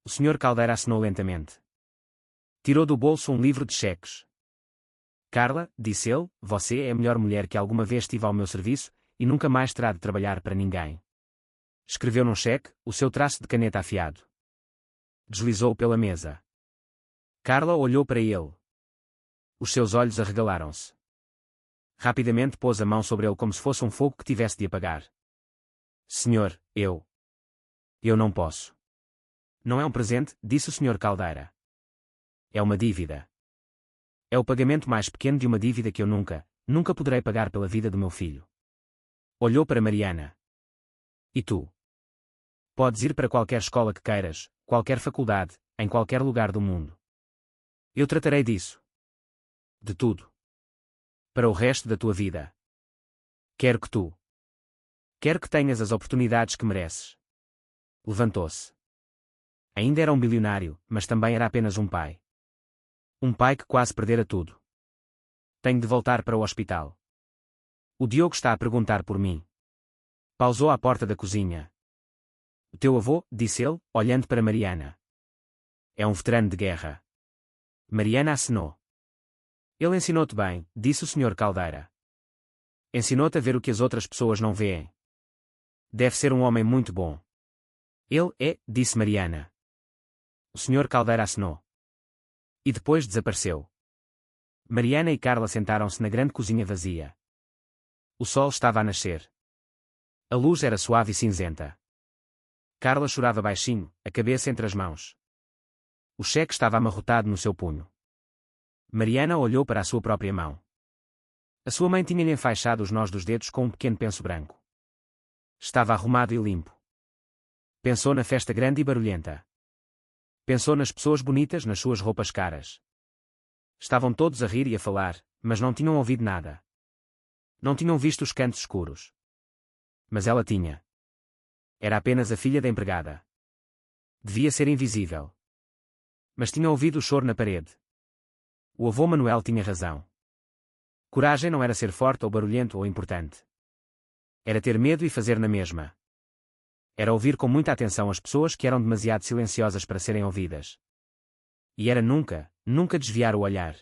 O Sr. Caldeira acenou lentamente. Tirou do bolso um livro de cheques. Carla, disse ele, você é a melhor mulher que alguma vez tive ao meu serviço, e nunca mais terá de trabalhar para ninguém. Escreveu num cheque, o seu traço de caneta afiado. Deslizou pela mesa. Carla olhou para ele. Os seus olhos arregalaram-se. Rapidamente pôs a mão sobre ele como se fosse um fogo que tivesse de apagar. Senhor, eu não posso. Não é um presente, disse o Sr. Caldeira. É uma dívida. É o pagamento mais pequeno de uma dívida que eu nunca poderei pagar pela vida do meu filho. Olhou para Mariana. E tu? Podes ir para qualquer escola que queiras, qualquer faculdade, em qualquer lugar do mundo. Eu tratarei disso. De tudo. Para o resto da tua vida. Quero que tenhas as oportunidades que mereces. Levantou-se. Ainda era um bilionário, mas também era apenas um pai. Um pai que quase perdera tudo. Tenho de voltar para o hospital. O Diogo está a perguntar por mim. Pausou à porta da cozinha. O teu avô, disse ele, olhando para Mariana. É um veterano de guerra. Mariana acenou. Ele ensinou-te bem, disse o Sr. Caldeira. Ensinou-te a ver o que as outras pessoas não veem. Deve ser um homem muito bom. Ele é, disse Mariana. O Sr. Caldeira acenou. E depois desapareceu. Mariana e Carla sentaram-se na grande cozinha vazia. O sol estava a nascer. A luz era suave e cinzenta. Carla chorava baixinho, a cabeça entre as mãos. O cheque estava amarrotado no seu punho. Mariana olhou para a sua própria mão. A sua mãe tinha-lhe enfaixado os nós dos dedos com um pequeno penso branco. Estava arrumado e limpo. Pensou na festa grande e barulhenta. Pensou nas pessoas bonitas nas suas roupas caras. Estavam todos a rir e a falar, mas não tinham ouvido nada. Não tinham visto os cantos escuros. Mas ela tinha. Era apenas a filha da empregada. Devia ser invisível. Mas tinha ouvido o choro na parede. O avô Manuel tinha razão. Coragem não era ser forte ou barulhento ou importante. Era ter medo e fazer na mesma. Era ouvir com muita atenção as pessoas que eram demasiado silenciosas para serem ouvidas. E era nunca, nunca desviar o olhar.